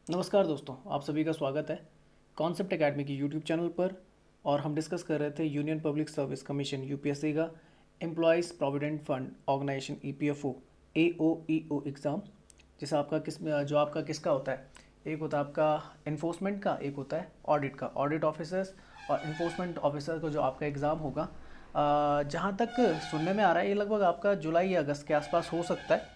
नमस्कार दोस्तों, आप सभी का स्वागत है कॉन्सेप्ट एकेडमी की यूट्यूब चैनल पर। और हम डिस्कस कर रहे थे union public service commission UPSC का employees provident fund organisation EPFO AOEO exam. जिसे आपका जो आपका किसका होता है, एक होता है आपका इन्फोर्समेंट का, एक होता है ऑडिट का। ऑडिट ऑफिसर्स और इन्फोर्समेंट ऑफिसर का जो आपका एग्ज़ाम होगा, जहाँ तक सुनने में आ रहा है, ये लगभग आपका जुलाई या अगस्त के आसपास हो सकता है,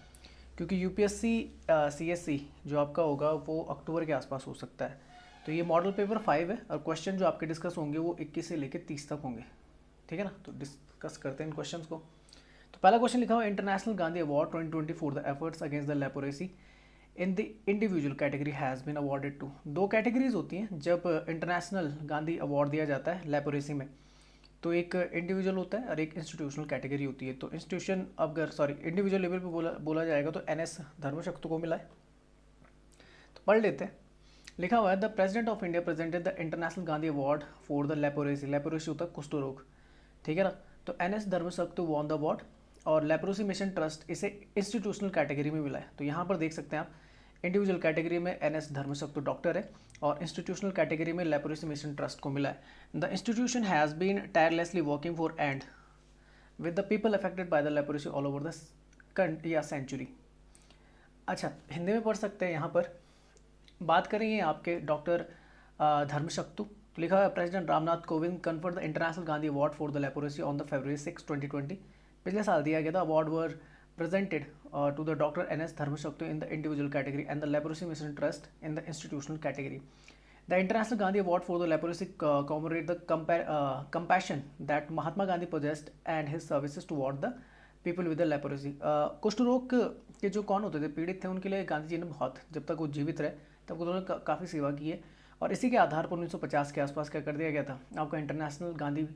क्योंकि यूपीएससी सीएससी जो आपका होगा वो अक्टूबर के आसपास हो सकता है। तो ये मॉडल पेपर 5 है और क्वेश्चन जो आपके डिस्कस होंगे वो 21 से लेकर 30 तक होंगे। ठीक है ना, तो डिस्कस करते हैं इन क्वेश्चंस को। तो पहला क्वेश्चन लिखा हुआ, international Gandhi award 2024 the efforts against the leprosy in the individual category has been awarded to. दो कैटेगरीज होती हैं जब इंटरनेशनल गांधी अवार्ड दिया जाता है लेप्रोसी में। तो एक इंडिविजुअल होता है और एक इंस्टीट्यूशनल कैटेगरी होती है। तो इंस्टीट्यूशन अगर इंडिविजुअल लेवल पे बोला जाएगा तो एनएस धर्मशक्तु को मिला है। तो पढ़ लेते हैं। लिखा हुआ है, the president of India presented the international Gandhi award for the leprosy. Leprosy होता है कुष्ठ रोग। ठीक है ना, तो NS Dharmshaktu won the award और लेप्रोसी मिशन ट्रस्ट इसे इंस्टीट्यूशनल कैटेगरी में मिला है। तो यहाँ पर देख सकते हैं आप, इंडिविजुअल कैटेगरी में एनएस धर्मशक्तु डॉक्टर है और इंस्टीट्यूशनल कैटेगरी में लेप्रोसी मिशन ट्रस्ट को मिला है। The institution has been tirelessly working for and with the people affected by the leprosy all over the या सेंचुरी। अच्छा, हिंदी में पढ़ सकते हैं। यहाँ पर बात करेंगे आपके डॉक्टर धर्मशक्तु। तो लिखा है, president Ramnath Kovind conferred the international Gandhi award for the leprosy on the February 6, 2020। पिछले साल दिया गया था। Award were presented to the Dr. N.S. Dharmashaktu in the individual category and the Leprosy Mission Trust in the institutional category. The International Gandhi Award for the Leprosy commemorate the compassion that Mahatma Gandhi possessed and his services toward the people with leprosy. कुष्ठ रोग के जो कौन होते थे, पीड़ित थे, उनके लिए गांधी जी ने बहुत, जब तक वो जीवित रहे तब उन्होंने काफ़ी सेवा की है। और इसी के आधार पर 1950 के आसपास क्या कर दिया गया था, आपका इंटरनेशनल गांधी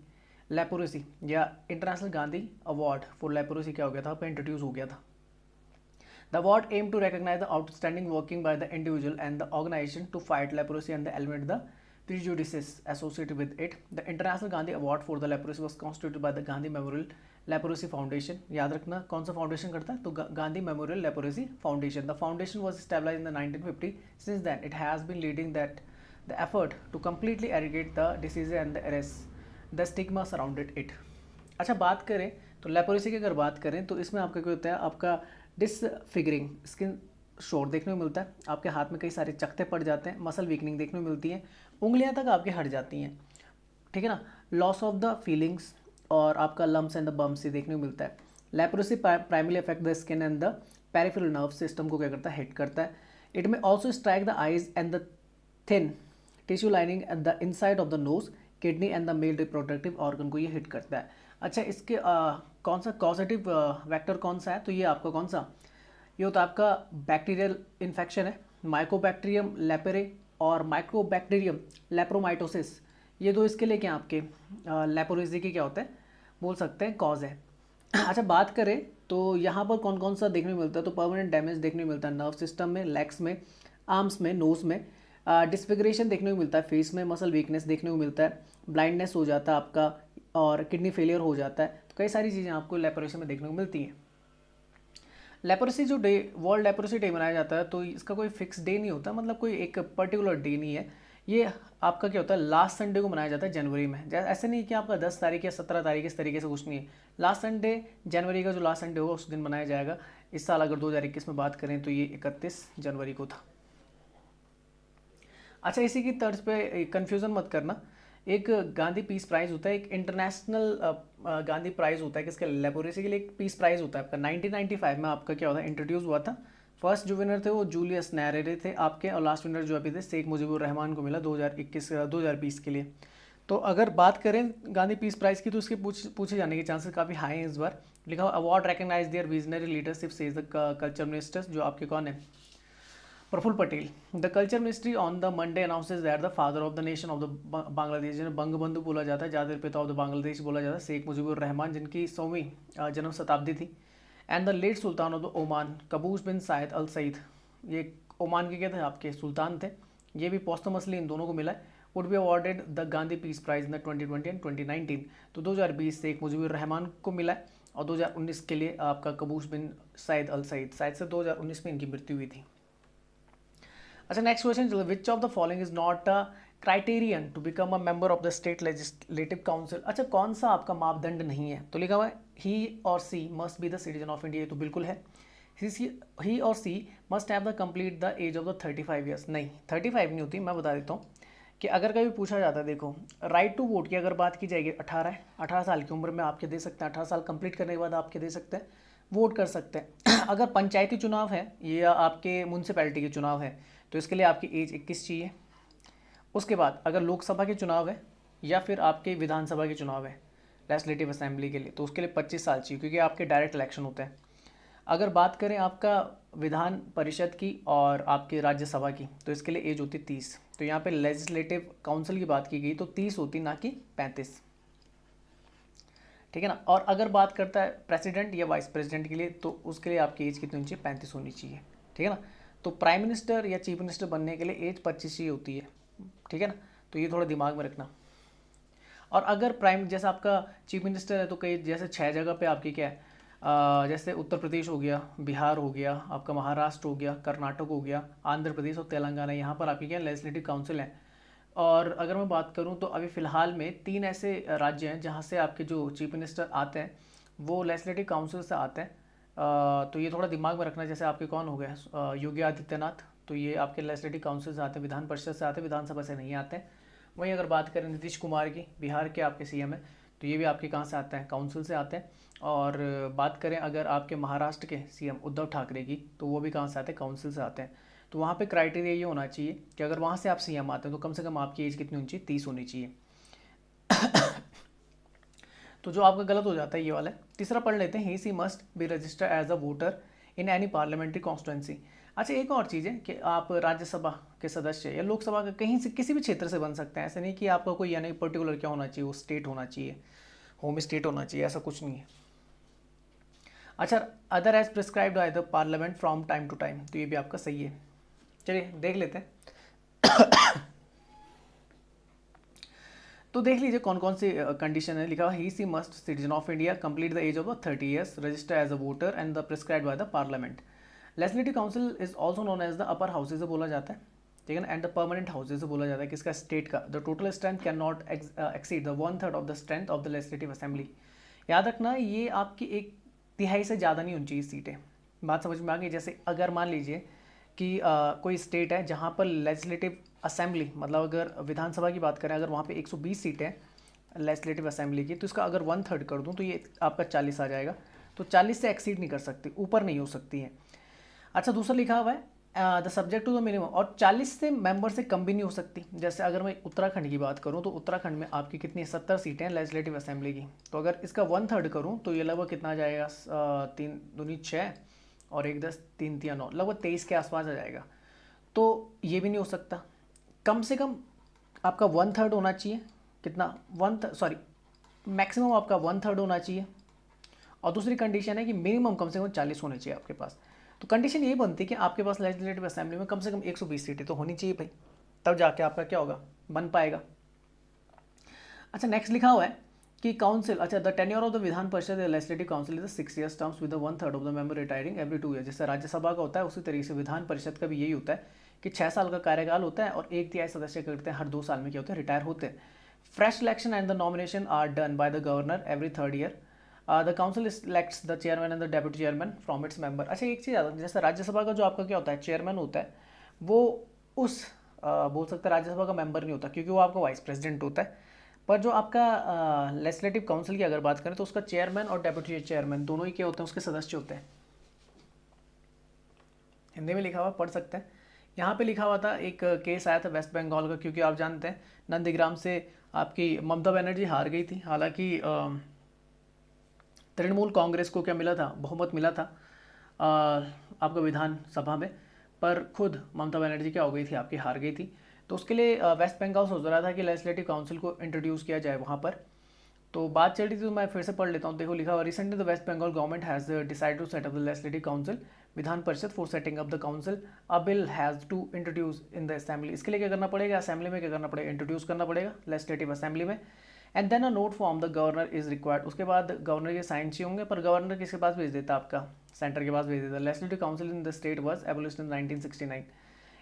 लेप्रोसी या international Gandhi award for leprosy क्या हो गया था, आपका इंट्रोड्यूस हो गया था। The award aimed to recognize the outstanding working by the individual and the organization to fight leprosy and eliminate the prejudices associated with it. The International Gandhi Award for the Leprosy was constituted by the Gandhi Memorial Leprosy Foundation. याद रखना कौन सा foundation करता है, तो Gandhi memorial leprosy foundation. The foundation was established in the 1950. Since then, it has been leading the effort to completely eradicate the disease and the arrest the stigma surrounded it. अच्छा, बात करें तो लेप्रोसी की अगर बात करें तो इसमें आपका क्या होता है, आपका डिसफिगरिंग स्किन शोर देखने को मिलता है, आपके हाथ में कई सारे चकते पड़ जाते हैं, मसल वीकनिंग देखने को मिलती है, उंगलियां तक आपके हट जाती हैं। ठीक है ना, लॉस ऑफ द फीलिंग्स और आपका लम्स एंड द बम्स देखने को मिलता है। Leprosy primarily affect the skin and the peripheral nerve system को क्या करता है, हिट करता है। इट में also strike the eyes and the thin tissue lining at the inside of the nose, kidney and the male reproductive organ को ये hit करता है। अच्छा, इसके कौन सा कॉजेटिव वेक्टर कौन सा है, तो ये आपका कौन सा, ये होता है आपका बैक्टीरियल इन्फेक्शन है, माइकोबैक्टीरियम लेपेरे और माइक्रोबैक्टीरियम लेप्रोमाइटोसिस। ये दो इसके लिए क्या आपके लेप्रोसी के क्या होते हैं, बोल सकते हैं कॉज है। अच्छा, बात करें तो यहाँ पर कौन कौन सा देखने को मिलता है, तो परमानेंट डैमेज देखने को मिलता है नर्व सिस्टम में, लेग्स में, आर्म्स में, नोज में। डिस्फिगरेशन देखने को मिलता है फेस में, मसल वीकनेस देखने को मिलता है, ब्लाइंडनेस हो जाता है आपका, और किडनी फेलियर हो जाता है। तो कई सारी चीज़ें आपको लेप्रोसी में देखने को मिलती हैं। लेप्रोसी जो डे, वर्ल्ड लेप्रोसी डे मनाया जाता है, तो इसका कोई फिक्स डे नहीं होता, मतलब कोई एक पर्टिकुलर डे नहीं है। ये आपका क्या होता है, लास्ट संडे को मनाया जाता है जनवरी में। ऐसे नहीं कि आपका 10 तारीख या 17 तारीख, इस तरीके से कुछ नहीं है। लास्ट संडे जनवरी का जो लास्ट संडे होगा उस दिन मनाया जाएगा। इस साल अगर 2021 में बात करें तो ये 31 जनवरी को था। अच्छा, इसी की तर्ज पे कन्फ्यूज़न मत करना, एक गांधी पीस प्राइज़ होता है, एक इंटरनेशनल गांधी प्राइज़ होता है, किसके, लेप्रोसी के लिए एक पीस प्राइज़ होता है आपका। 1995 में आपका क्या होता है, इंट्रोड्यूस हुआ था। फर्स्ट जो विनर थे वो जूलियस नैरेरे थे आपके, और लास्ट विनर जो अभी थे शेख मुजीबुर रहमान को मिला 2020 के लिए। तो अगर बात करें गांधी पीस प्राइज़ की तो उसके पूछे जाने के चांसेस काफ़ी हाई हैं इस बार। लिखा हुआ, award recognize their visionary leadership says the culture ministers, जो आपके कौन है, Praful Patel. The culture ministry on the Monday announces that the father of the nation of the Bangladesh, जिन्हें बंगबंधु बोला जाता है, जातिर पिता ऑफ द बांग्लादेश बोला जाता है, शेख मुजीबुर रहमान, जिनकी 100वीं जन्म शताब्दी थी। And the late sultan of the Oman Qaboos bin Said al Said, ये ओमान के क्या थे, आपके सुल्तान थे, ये भी पोस्टमसली इन दोनों को मिला है। Would be awarded the Gandhi peace prize in the 2020 and 2019। तो 2020 शेख मुजीबुर रहमान को मिला है और 2019 के लिए आपका कबूस बिन साइद अल सईद, शायद से 2019 में इनकी मृत्यु हुई थी। अच्छा next question, which of the following is not a criterion to become a member of the state legislative council. अच्छा कौन सा आपका मापदंड नहीं है, तो लिखा हुआ है ही और she must be the citizen of India, तो बिल्कुल है। ही और she must have the complete the age of the 35 years, नहीं 35 नहीं होती, मैं बता देता हूँ कि अगर कभी पूछा जाता है, देखो राइट टू वोट की अगर बात की जाएगी 18 है, 18 साल की उम्र में आपके दे सकते हैं, 18 साल कंप्लीट करने के बाद आपके दे सकते हैं, वोट कर सकते हैं। अगर पंचायती चुनाव है या आपके म्यूनसिपैलिटी के चुनाव है तो इसके लिए आपकी एज 21 चाहिए। उसके बाद अगर लोकसभा के चुनाव है या फिर आपके विधानसभा के चुनाव है लेजिस्लेटिव असेंबली के लिए, तो उसके लिए 25 साल चाहिए, क्योंकि आपके डायरेक्ट इलेक्शन होते हैं। अगर बात करें आपका विधान परिषद की और आपके राज्यसभा की, तो इसके लिए एज होती 30। तो यहाँ पे लेजिस्लेटिव काउंसिल की बात की गई तो 30 होती, ना कि 35, ठीक है ना। और अगर बात करता है प्रेसिडेंट या वाइस प्रेसिडेंट के लिए, तो उसके लिए आपकी एज कितनी होनी चाहिए, 35 होनी चाहिए, ठीक है ना। तो प्राइम मिनिस्टर या चीफ मिनिस्टर बनने के लिए एज 25 ही होती है, ठीक है ना। तो ये थोड़ा दिमाग में रखना। और अगर प्राइम जैसा आपका चीफ मिनिस्टर है तो कई जैसे 6 जगह पे आपकी क्या है, जैसे उत्तर प्रदेश हो गया, बिहार हो गया, आपका महाराष्ट्र हो गया, कर्नाटक हो गया, आंध्र प्रदेश और तेलंगाना, यहाँ पर आपकी क्या लेजिस्लेटिव काउंसिल है। और अगर मैं बात करूँ तो अभी फ़िलहाल में 3 ऐसे राज्य हैं जहाँ से आपके जो चीफ मिनिस्टर आते हैं वो लेजिस्लेटिव काउंसिल से आते हैं। तो ये थोड़ा दिमाग में रखना। जैसे आपके कौन हो गए, योगी आदित्यनाथ, तो ये आपके लेजिस्लेटिव काउंसिल से आते हैं, विधान परिषद से आते हैं, विधानसभा से नहीं आते हैं। वहीं अगर बात करें नीतीश कुमार की, बिहार के आपके सीएम हैं, तो ये भी आपके कहाँ से आते हैं, काउंसिल से आते हैं। और बात करें अगर आपके महाराष्ट्र के सीएम उद्धव ठाकरे की, तो वो भी कहाँ से आते हैं, काउंसिल से आते हैं। तो वहाँ पे क्राइटेरिया ये होना चाहिए कि अगर वहाँ से आप सीएम आते हैं तो कम से कम आपकी एज कितनी होनी चाहिए, 30 होनी चाहिए। तो जो आपका गलत हो जाता है ये वाला है। तीसरा पढ़ लेते हैं, he she must be registered as a voter in any parliamentary constituency. अच्छा एक और चीज़ है कि आप राज्यसभा के सदस्य या लोकसभा का कहीं से किसी भी क्षेत्र से बन सकते हैं। ऐसा नहीं कि आपका कोई यानी पर्टिकुलर क्या होना चाहिए, वो स्टेट होना चाहिए, होम स्टेट होना चाहिए, ऐसा कुछ नहीं है। अच्छा other as prescribed by the parliament from time to time, तो ये भी आपका सही है। चलिए देख लेते हैं। तो देख लीजिए कौन कौन सी कंडीशन है। लिखा हुआ he she must citizen of India complete the age of 30 years, register as a voter and the prescribed by the parliament. Legislative council is also known as the upper houses से बोला जाता है, ठीक है ना, एंड द परमानेंट हाउसेज से बोला जाता है किसका, स्टेट का। The total strength can not exceed the 1/3 of the strength of the legislative assembly. याद रखना ये आपकी 1/3 से ज़्यादा नहीं होनी चाहिए सीटें। बात समझ में आ गई। जैसे अगर मान लीजिए कि कोई स्टेट है जहाँ पर लेजिस्लेटिव असेंबली, मतलब अगर विधानसभा की बात करें, अगर वहाँ पे 120 सीटें हैं लेजिस्लेटिव असेंबली की, तो इसका अगर 1/3 कर दूँ तो ये आपका 40 आ जाएगा। तो 40 से एक्सीड नहीं कर सकती, ऊपर नहीं हो सकती है। अच्छा दूसरा लिखा हुआ है the subject to the minimum, और 40 से मेंबर से कम भी नहीं हो सकती। जैसे अगर मैं उत्तराखंड की बात करूँ तो उत्तराखंड में आपकी कितनी 70 सीटें हैं लेजिस्लेटिव असेंबली की। तो अगर इसका 1/3 करूँ तो ये लगभग कितना आ जाएगा, 3 दूनी 6 और 1 10 3 3 9, लगभग 23 के आसपास आ जाएगा। तो ये भी नहीं हो सकता। कम से कम आपका 1/3 होना चाहिए, कितना, मैक्सिमम आपका 1/3 होना चाहिए। और दूसरी कंडीशन है कि मिनिमम कम से कम 40 होने चाहिए आपके पास। तो कंडीशन ये बनती है कि आपके पास लेजिस्लेटिव असेंबली में कम से कम 120 सीटें तो होनी चाहिए भाई, तब जाके आपका क्या होगा, बन पाएगा। अच्छा नेक्स्ट लिखा हुआ है कि काउंसिल, अच्छा the tenure of the Vidhan Parishad legislative council is 6 years terms with 1/3 of the member retiring every 2 year. जैसे राज्यसभा का होता है उसी तरीके से विधान परिषद का भी यही होता है कि 6 साल का कार्यकाल होता है और 1/3 सदस्य करते हैं, हर 2 साल में क्या होते हैं, रिटायर होते हैं। Fresh election and the nomination are done by the governor every 3rd year. The council elects the chairman and the deputy chairman from its member. अच्छा एक चीज़ आता है, जैसे राज्यसभा का जो आपका क्या होता है, चेयरमैन होता है, वो उस बोल सकते हैं राज्यसभा का मेंबर नहीं होता, क्योंकि वो आपका वाइस प्रेसिडेंट होता है। पर जो आपका लेजिस्लेटिव काउंसिल की अगर बात करें तो उसका चेयरमैन और डेप्यूटी चेयरमैन दोनों ही क्या होते हैं, उसके सदस्य होते हैं। हिंदी में लिखा हुआ पढ़ सकते हैं। यहाँ पे लिखा हुआ था, एक केस आया था वेस्ट बंगाल का, क्योंकि आप जानते हैं नंदीग्राम से आपकी ममता बनर्जी हार गई थी। हालांकि तृणमूल कांग्रेस को क्या मिला था, बहुमत मिला था आपका विधानसभा में, पर खुद ममता बनर्जी क्या हो गई थी, आपकी हार गई थी। तो उसके लिए वेस्ट बंगाल सोच रहा था कि लेजिस्लेटिव काउंसिल को इंट्रोड्यूस किया जाए वहाँ पर। तो बात चल रही थी, तो मैं फिर से पढ़ लेता हूँ। देखो लिखा हुआ, recently the waste Bengal government has decide to set up the legislative council Vidhan Parishad for setting up the council. A bill has to introduce in the assembly. इसके लिए क्या करना पड़ेगा, असेंबली में क्या करना पड़ेगा, इंट्रोड्यूस करना पड़ेगा लेजिस्लेटिव असेंबली में। And then a note from the governor is required. उसके बाद गवर्नर के साइन चाहिए होंगे, पर गवर्नर किसके पास भेज देता, आपका सेंटर के पास भेज देता। Legislative council in the state was abolished in 1969।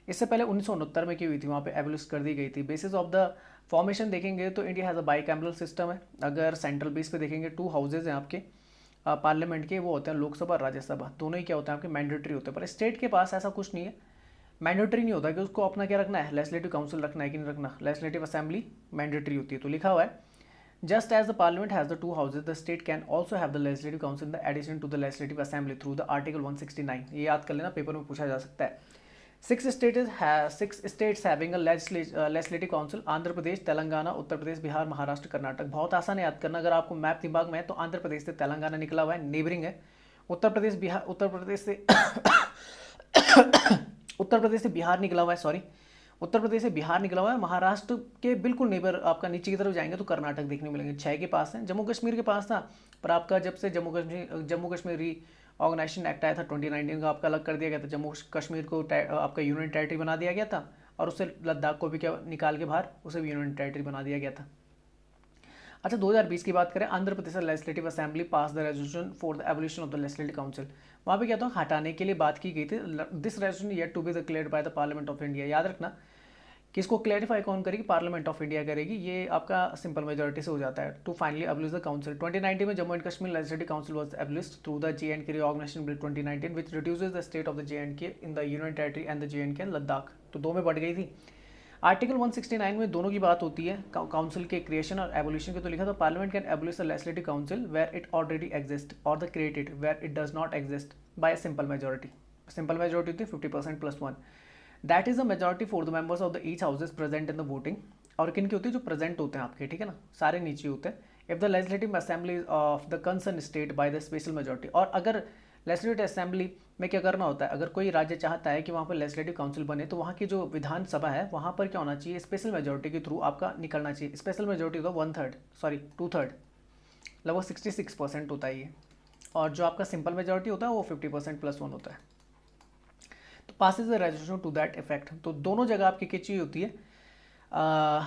इससे पहले 1969 में की हुई थी, वहाँ पे एबोलिश कर दी गई थी। बेसिस ऑफ द फॉर्मेशन देखेंगे तो India has a bicameral system है। अगर सेंट्रल बेस पे देखेंगे 2 हाउसेज हैं आपके पार्लियामेंट के, वो होते हैं लोकसभा और राज्यसभा, दोनों ही क्या होते हैं आपके मैंडेटरी होते हैं। पर स्टेट के पास ऐसा कुछ नहीं है, मैंडेटरी नहीं होता कि उसको अपना क्या रखना है, लेजिस्लेटिव काउंसिल रखना है कि नहीं रखना, लेजिस्लेटिव असेंबली मैंडेटरी होती है। तो लिखा हुआ है just as the parliament has the 2 houses the state can also have the legislative council in the addition to the legislative assembly through the article 169। ये याद कर लेना, पेपर में पूछा जा सकता है। 6 states having a legislative council: Andhra Pradesh, Telangana, Uttar Pradesh, Bihar, Maharashtra, Karnataka. बहुत आसान है याद करना, अगर आपको मैप दिमाग में है तो आंध्र प्रदेश से तेलंगाना निकला हुआ है, नेबरिंग है। उत्तर प्रदेश से उत्तर प्रदेश से बिहार निकला हुआ है, सॉरी, उत्तर प्रदेश से बिहार निकला हुआ है। महाराष्ट्र के बिल्कुल नेबर आपका नीचे की तरफ जाएंगे तो कर्नाटक देखने को मिलेंगे। 6 के पास है। जम्मू कश्मीर के पास था, पर आपका जब से जम्मू कश्मीर री ऑर्गेनाइजेशन एक्ट आया था 2019 का, आपका अलग कर दिया गया था। जम्मू कश्मीर को आपका यूनियन टेरिटरी बना दिया गया था, और उससे लद्दाख को भी क्या निकाल के बाहर उसे भी यूनियन टेरिटरी बना दिया गया था। अच्छा, 2020 की बात करें, Andhra Pradesh legislative assembly pass the resolution for the evolution of the legislative council. वहाँ पे क्या था, हटाने के लिए बात की गई थी। This resolution yet to be declared by the parliament of India. याद रखना कि इसको क्लैरिफाई कौन करेगी, पार्लियामेंट ऑफ इंडिया करेगी। ये आपका सिंपल मेजोरिटी से हो जाता है। To finally abolish the council 2019 में Jammu and Kashmir legislative council was abolished through the JNK reorganisation bill 2019 which reduces the state of the JNK in the union territory and the JNK and Ladakh. तो 2 में बढ़ गई थी। आर्टिकल 169 में दोनों की बात होती है, काउंसिल के क्रिएशन और एबोल्यूशन के। तो लिखा था parliament can abolish the legislative council where it already exist और the created where it does not exist by simple majority. Simple majority होती है 50% plus 1। That is the majority for the members of the each houses present in the voting. और किन की होती है, जो present होते हैं आपके, ठीक है ना, सारे नीचे होते हैं। If the legislative assembly of the concern state by the special majority. और अगर लेजिस्लेटिव असेंबली में क्या करना होता है, अगर कोई राज्य चाहता है कि वहाँ पर लेजिस्लेटिव काउंसिल बने, तो वहाँ की जो विधानसभा है वहाँ पर क्या होना चाहिए, स्पेशल मेजोरिटी के थ्रू आपका निकलना चाहिए। स्पेशल मेजोरिटी होता है 1/3, सॉरी 2/3, लगभग 66% होता है ये। और जो आपका सिंपल मेजोरिटी होता है वो 50% प्लस 1 होता है। तो passes the resolution to that effect. तो दोनों जगह आपकी क्या चाहिए होती है,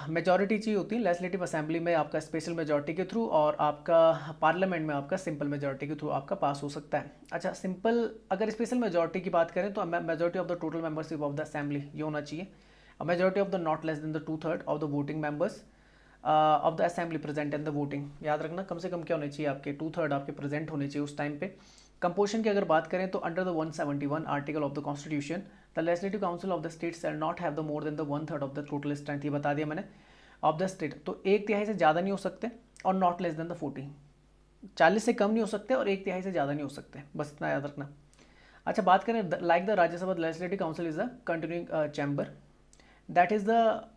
मेजॉरिटी चाहिए होती है। लेजिस्लेटिव असेंबली में आपका स्पेशल मेजॉरिटी के थ्रू, और आपका पार्लियामेंट में आपका सिंपल मेजॉरिटी के थ्रू आपका पास हो सकता है। अच्छा, सिंपल अगर स्पेशल मेजॉरिटी की बात करें तो majority of the total membership of the assembly ये होना चाहिए। Majority of the not less than the 2/3 of the voting members of the assembly present in the voting. याद रखना, कम से कम क्या होने चाहिए, आपके 2/3 आपके प्रेजेंट होने चाहिए उस टाइम पे। कंपोजिशन की अगर बात करें तो under the 171 article of the constitution the legislative council of the state shall not have the more than the 1/3 of the total strength. ये बता दिया मैंने, ऑफ द स्टेट। तो 1/3 से ज़्यादा नहीं हो सकते, और नॉट लेस देन द 40, 40 से कम नहीं हो सकते, और 1/3 से ज़्यादा नहीं हो सकते, बस इतना याद रखना। अच्छा, बात करें like the Rajya Sabha legislative council is a continuing chamber that is the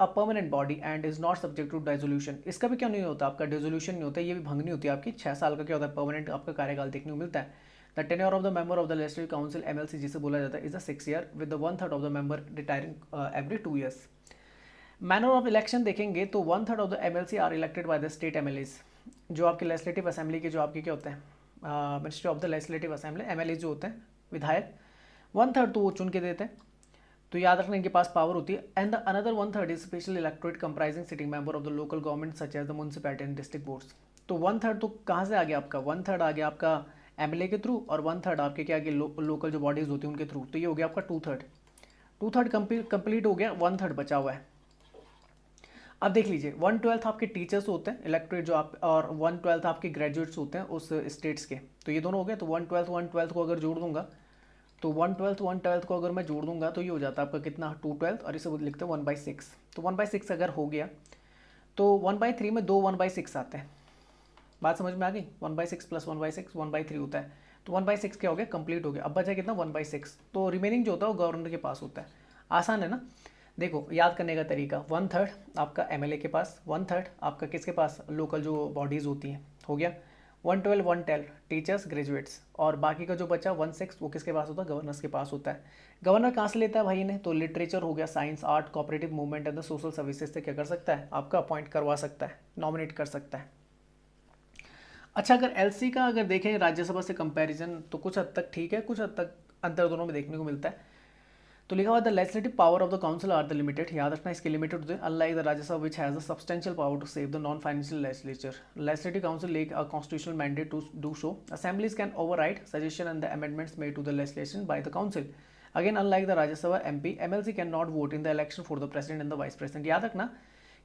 a permanent body and is not subject to dissolution. इसका भी क्या नहीं होता, आपका डिसोल्यूशन नहीं होता, ये भी भंग नहीं होती आपकी। 6 साल का क्या होता है, परमानेंट आपका कार्यकाल देखने को मिलता है। The tenure of the member of the legislative council MLC जिसे बोला जाता है is a 6 year with the 1/3 of the member retiring every 2 years. Manner of election देखेंगे तो 1/3 of the MLC are elected by the state MLAs। जो आपके legislative assembly के जो आपके क्या होते हैं, ministry of the legislative assembly MLAs जो होते हैं विधायक, 1/3 तो वो चुन के देते हैं। तो याद रखना इनके पास पावर होती है। And the another 1/3 is special electorate comprising sitting member of the local government such as the municipality and district boards. तो 1/3 तो कहाँ से आ गया आपका, 1/3 आ गया आपका MLA के थ्रू, और 1/3 आपके क्या आगे लोकल जो बॉडीज होती हैं उनके थ्रू। तो ये हो गया आपका 2/3। 2/3 कंप्लीट हो गया, 1/3 बचा हुआ है। अब देख लीजिए, 1/12 आपके टीचर्स होते हैं इलेक्टोरेट जो आप, और 1/12 आपके ग्रेजुएट्स होते हैं उस स्टेट्स के। तो ये दोनों हो गए। तो 1/12 को अगर जोड़ दूंगा, तो 1/12 को अगर मैं जोड़ दूंगा तो ये हो जाता है आपका कितना, 2/12, और इसे लिखते हैं 1/6। तो 1/6 अगर हो गया तो 1/3 में 2 1/6 आते हैं। बात समझ में आ गई, 1/6 प्लस 1/6 1/3 होता है। तो 1/6 क्या हो गया, कंप्लीट हो गया। अब बचा कितना, 1/6। तो रिमेनिंग जो होता है वो गवर्नर के पास होता है। आसान है ना। देखो याद करने का तरीका, 1/3 आपका MLA के पास, 1/3 आपका किसके पास, लोकल जो बॉडीज़ होती हैं, हो गया। 1/12 टीचर्स ग्रेजुएट्स, और बाकी का जो बचा 1/6 वो किसके पास होता है, गवर्नर्स के पास होता है। गवर्नर कहाँ से लेता है भाई ने, तो लिटरेचर हो गया, science, art, cooperative movement and the social services से क्या कर सकता है, आपका अपॉइंट करवा सकता है, नॉमिनेट कर सकता है। अच्छा, अगर LC का अगर देखें राज्यसभा से कंपैरिजन, तो कुछ हद तक ठीक है, कुछ हद तक अंतर दोनों में देखने को मिलता है। तो लिखा हुआ the legislative power of the council are the limited. याद रखना इसके लिमिटेड होते हैं, unlike the Rajya Sabha which has a substantial power to save the non financial legislature. Legislative council lack a constitutional mandate to do so. Assemblies can override suggestion and the amendments made to the legislation by the council again unlike the Rajya Sabha MP, MLC can not vote in the election for the president and the vice president. याद रखना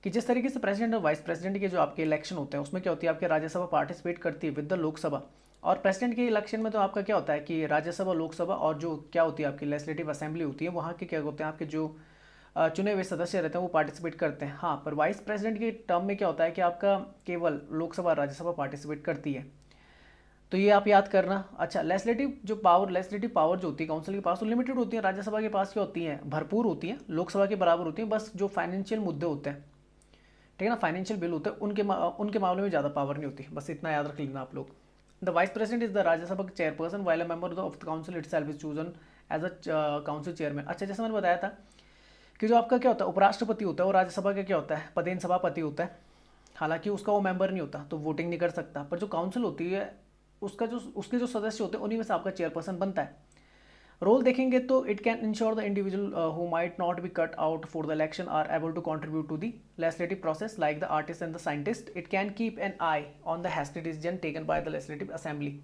कि जिस तरीके से president और vice president के जो आपके इलेक्शन होते हैं उसमें क्या होती है, आपके राज्यसभा पार्टिसिपेट करती है विद द लोकसभा, और प्रेसिडेंट के इलेक्शन में तो आपका क्या होता है कि राज्यसभा, लोकसभा और जो क्या होती है आपकी लेजिस्लेटिव असेंबली होती है, वहाँ के क्या होते हैं आपके जो चुने हुए सदस्य रहते हैं वो पार्टिसिपेट करते हैं। हाँ, पर वाइस प्रेसिडेंट के टर्म में क्या होता है कि आपका केवल लोकसभा राज्यसभा पार्टिसिपेट करती है, तो ये आप याद करना। अच्छा, लेजिस्लेटिव पावर जो होती है काउंसिल के पास वो लिमिटेड होती है, राज्यसभा के पास क्या होती है, भरपूर होती है, लोकसभा के बराबर होती है। बस जो फाइनेंशियल मुद्दे होते हैं, ठीक है ना, फाइनेंशियल बिल होते हैं, उनके मामले में ज़्यादा पावर नहीं होती, बस इतना याद रख लेना आप लोग। The vice president is the Rajya Sabha chairperson while a member of the council itself is chosen as a council chairman. अच्छा, जैसे मैंने बताया था कि जो आपका क्या होता है उपराष्ट्रपति होता है वो राज्यसभा का क्या होता है पदेन सभापति होता है, हालांकि उसका वो मेंबर नहीं होता तो वोटिंग नहीं कर सकता, पर जो काउंसिल होती है उसके जो सदस्य होते हैं उन्हीं में से आपका चेयरपर्सन बनता है। रोल देखेंगे तो it can ensure the individual who might not be cut out for the election are able to contribute to the legislative process like the artist and the scientist. It can keep an eye on the hasty decision taken by the legislative assembly.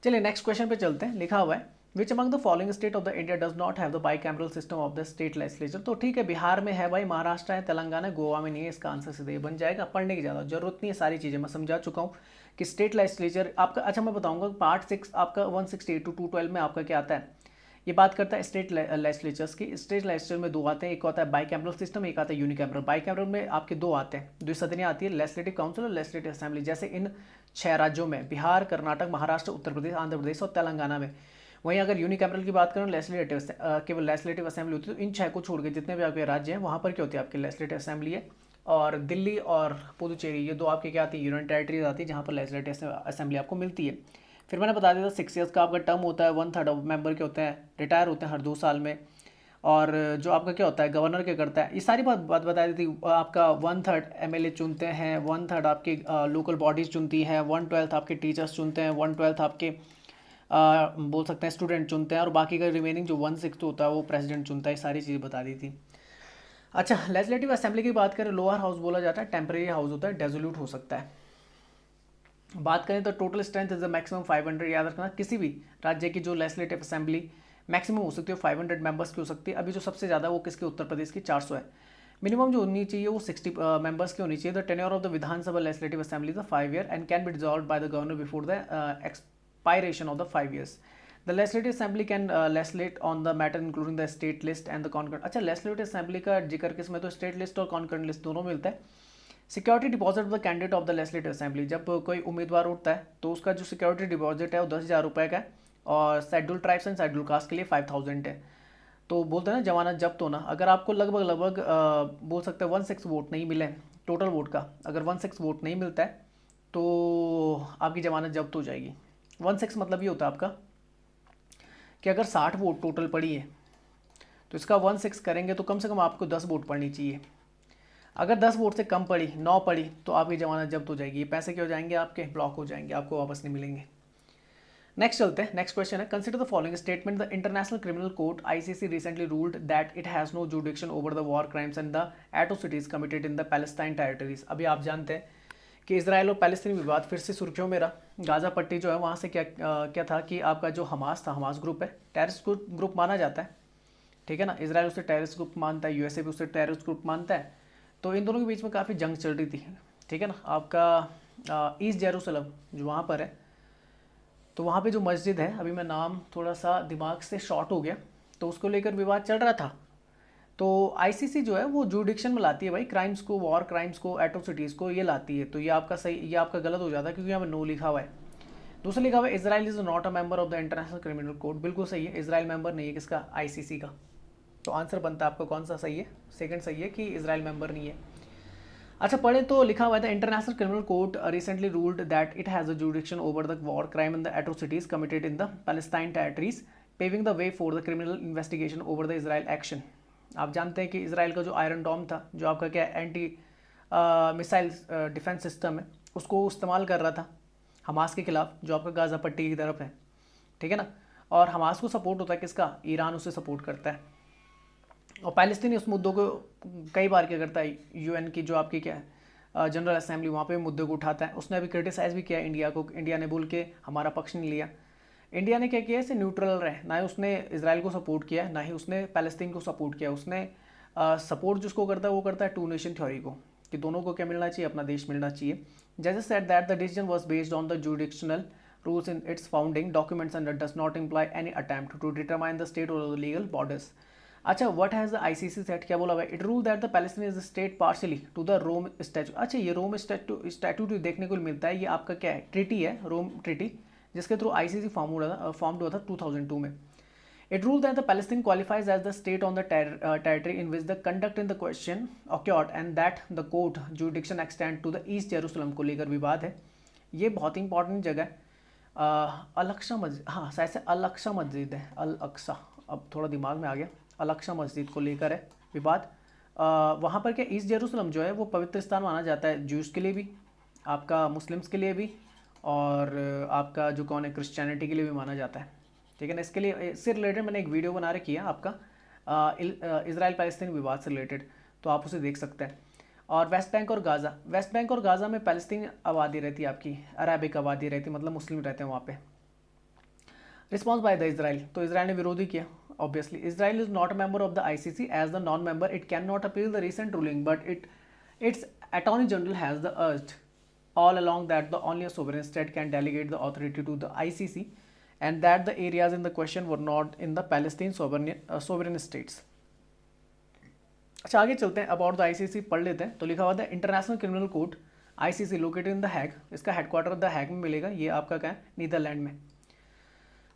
चलिए next question पे चलते हैं। लिखा हुआ है which among the following state of the India does not have the bicameral system of the state legislature. तो ठीक है, बिहार में है भाई, महाराष्ट्र है, तेलंगाना है, गोवा में नहीं है। इसका आंसर सीधे बन जाएगा, पढ़ने की ज़्यादा जरूरत नहीं है, सारी चीज़ें मैं समझा चुका हूँ कि स्टेट लेजिस्लेचर आपका। अच्छा, मैं बताऊंगा पार्ट 6 आपका 168 टू 212 में आपका क्या आता है, ये बात करता है स्टेट लेजिस्लेचर्स की। स्टेट लेजिस्लेचर में दो आते हैं, एक होता है बाइकैमरल सिस्टम, एक आता है यूनिकैमरल। बाइकैमरल में आपके दो आते हैं, द्विसदनीय आती है, लेजिस्लेटिव काउंसिल और लेजिस्लेटिव असेंबली। जैसे इन 6 राज्यों में बिहार, कर्नाटक, महाराष्ट्र, उत्तर प्रदेश, आंध्र प्रदेश और तेलंगाना में। वहीं अगर यूनिकैमरल की बात करें, लेजिस्लेटिव केवल लेजिस्लेटिव असेंबली होती है, तो इन 6 को छोड़ के जितने भी आपके राज्य हैं वहाँ पर क्या होती है आपकी लेजिस्लेटिव असेंबली है। और दिल्ली और पुदुचेरी ये दो आपके क्या आती है, यूनियन टेरिटरीज आती है जहाँ पर लेजिस्लेटिव असेंबली आपको मिलती है। फिर मैंने बता दिया था 6 ईयर्स का आपका टर्म होता है, 1/3 ऑफ मेंबर के होते हैं रिटायर होते हैं हर 2 साल में। और जो आपका क्या होता है गवर्नर क्या करता है, ये सारी बात बता दी थी। आपका 1/3 एमएलए चुनते हैं, 1/3 आपके लोकल बॉडीज चुनती हैं, 1/12 आपके टीचर्स चुनते हैं, 1/12 आपके बोल सकते हैं स्टूडेंट चुनते हैं, और बाकी का रिमेनिंग जो 1/6 होता है वो प्रेसिडेंट चुनता है। सारी चीज़ें बता दी थी। अच्छा, लेजिस्लेटिव असेंबली की बात करें, लोअर हाउस बोला जाता है, टेम्परेरी हाउस होता है, डेजोल्यूट हो सकता है। बात करें तो total strength is the maximum 500। याद रखना किसी भी राज्य की जो लेजिस्लेटिव असेंबली मैक्सिमम हो सकती है 500 मेंबर्स की हो सकती है। अभी जो सबसे ज़्यादा वो किसकी, उत्तर प्रदेश की 400 है। मिनिमम जो होनी चाहिए वो 60 मेंबर्स की होनी चाहिए। The tenure of the Vidhan Sabha legislative assembly the 5 year and can be dissolved bye the governor before the expiration of the 5 years. The legislative assembly can legislate on the matter including the state list and the concurrent. अच्छा, legislative assembly का जिक्र किस में, तो state list और concurrent list दोनों मिलता है। Security deposit of the candidate of the legislative assembly, जब कोई उम्मीदवार उठता है तो उसका जो सिक्योरिटी डिपॉजिट है वो 10,000 रुपये का है, और schedule tribes and schedule caste के लिए 5,000 है। तो बोलते हैं ना जमानत जब्त होना, अगर आपको लगभग बोल सकते हैं 1/6 वोट नहीं मिले टोटल वोट का, अगर 1/6 वोट नहीं मिलता है तो आपकी जमानत जब्त हो जाएगी। 1/6 मतलब ये होता है आपका कि अगर 60 वोट टोटल पड़ी है तो इसका 1/6 करेंगे तो कम से कम आपको 10 वोट पड़नी चाहिए। अगर 10 वोट से कम पड़ी, 9 पड़ी, तो आपकी जमानत जब्त हो जाएगी। पैसे क्या हो जाएंगे आपके, ब्लॉक हो जाएंगे, आपको वापस नहीं मिलेंगे। नेक्स्ट चलते हैं, नेक्स्ट क्वेश्चन है consider the following statement. The international criminal court ICC recently ruled that it has no jurisdiction over the war crimes and the atrocities committed in the Palestine territories. अभी आप जानते हैं कि Israel और Palestine विवाद फिर से सुर्खियों में रहा। गाजा पट्टी जो है वहाँ से क्या था कि आपका जो हमास था, हमास ग्रुप है, टेररिस्ट ग्रुप माना जाता है, ठीक है ना। इसराइल उसे टेररिस्ट ग्रुप मानता है, यूएसए भी उसे टेररिस्ट ग्रुप मानता है। तो इन दोनों के बीच में काफ़ी जंग चल रही थी, ठीक है ना। आपका ईस्ट जेरूसलम जो वहाँ पर है, तो वहाँ पे जो मस्जिद है, अभी मैं नाम थोड़ा सा दिमाग से शॉर्ट हो गया, तो उसको लेकर विवाद चल रहा था। तो आईसीसी जो है वो जुडिक्शन में लाती है भाई क्राइम्स को, वॉर क्राइम्स को, एट्रोसिटीज़ को ये लाती है। तो ये आपका सही, ये आपका गलत हो जाता है क्योंकि यहाँ पे नो लिखा हुआ है। दूसरा लिखा हुआ है Israel is not a member of the international criminal court. बिल्कुल सही है, इसराइल मेंबर नहीं है किसका, आईसीसी का। तो आंसर बनता है आपका कौन सा सही है, सेकंड सही है कि इसराइल मेंबर नहीं है। अच्छा पढ़े तो लिखा हुआ है the international criminal court recently ruled that it has a जुडिक्शन over the war crime and the atrocities committed in the Palestine territories paving the way for the criminal investigation over the Israel action. आप जानते हैं कि Israel का जो iron Dom था, जो आपका क्या एंटी मिसाइल डिफेंस सिस्टम है, उसको इस्तेमाल कर रहा था हमास के खिलाफ, जो आपका गाजा पट्टी की तरफ है, ठीक है ना। और हमास को सपोर्ट होता है किसका, ईरान उसे सपोर्ट करता है। और पैलेस्तीन उस मुद्दों को कई बार क्या करता है, यूएन की जो आपकी क्या है जनरल असेंबली, वहाँ पे मुद्दे को उठाता है। उसने अभी क्रिटिसाइज़ भी किया इंडिया को, इंडिया ने बोल के हमारा पक्ष नहीं लिया। इंडिया ने क्या किया, इसे न्यूट्रल रहे, ना ही उसने इसराइल को सपोर्ट किया ना ही उसने पैलेस्तीन को सपोर्ट किया। उसने सपोर्ट जिसको करता है वो करता है टू नेशन थ्योरी को, कि दोनों को क्या मिलना चाहिए, अपना देश मिलना चाहिए। जैसे said that the decision was based on the jurisdictional rules in its founding documents and does not imply any attempt to determine the state or the legal borders. अच्छा, what has the ICC said, क्या बोला हुआ है? It ruled that the Palestine is a state partially to the Rome Statute. अच्छा, ये रोम statute देखने को मिलता है, ये आपका क्या है, ट्रीटी है, रोम ट्रीटी, जिसके थ्रू ICC फॉर्म हुआ था 2002 में। It ruled that the Palestine qualifies as the state on the territory in which the conduct in the question occurred and that the court jurisdiction extend to the East Jerusalem को लेकर विवाद है। ये बहुत ही important जगह है। Al-Aqsa मस्जिद, हाँ शायद से अल-अक्सा मस्जिद है, अल-अक्सा, अब थोड़ा दिमाग में आ गया, अल-अक्सा मस्जिद को लेकर है विवाद। वहाँ पर क्या ईस्ट जेरूसलम जो है वो पवित्र स्थान माना जाता है, ज्यूज़ के लिए भी, आपका मुस्लिम्स के लिए भी, और आपका जो कौन है क्रिश्चियनिटी के लिए भी माना जाता है। ठीक है ना, इसके लिए इससे रिलेटेड मैंने एक वीडियो बना रखी है आपका इजराइल पैलेस्तीन विवाद से रिलेटेड, तो आप उसे देख सकते हैं। और वेस्ट बैंक और गाज़ा में पैलेस्तीन आबादी रहती है, आपकी अरबिक आबादी रहती है, मतलब मुस्लिम रहते हैं वहाँ पे। रिस्पॉन्स बाय द इसराइल, तो इसराइल ने विरोध ही किया obviously. Israel is not a member of the ICC as the non member it can not appeal the recent ruling but its attorney general has the urged all along that the only a sovereign state can delegate the authority to the ICC and that the areas in the question were not in the Palestine sovereign states. अच्छा, आगे चलते हैं, about the ICC पढ़ लेते हैं। तो लिखा हुआ था international criminal court ICC located in the Hague, इसका हेडक्वार्टर द हैग में मिलेगा, ये आपका क्या है, नीदरलैंड में।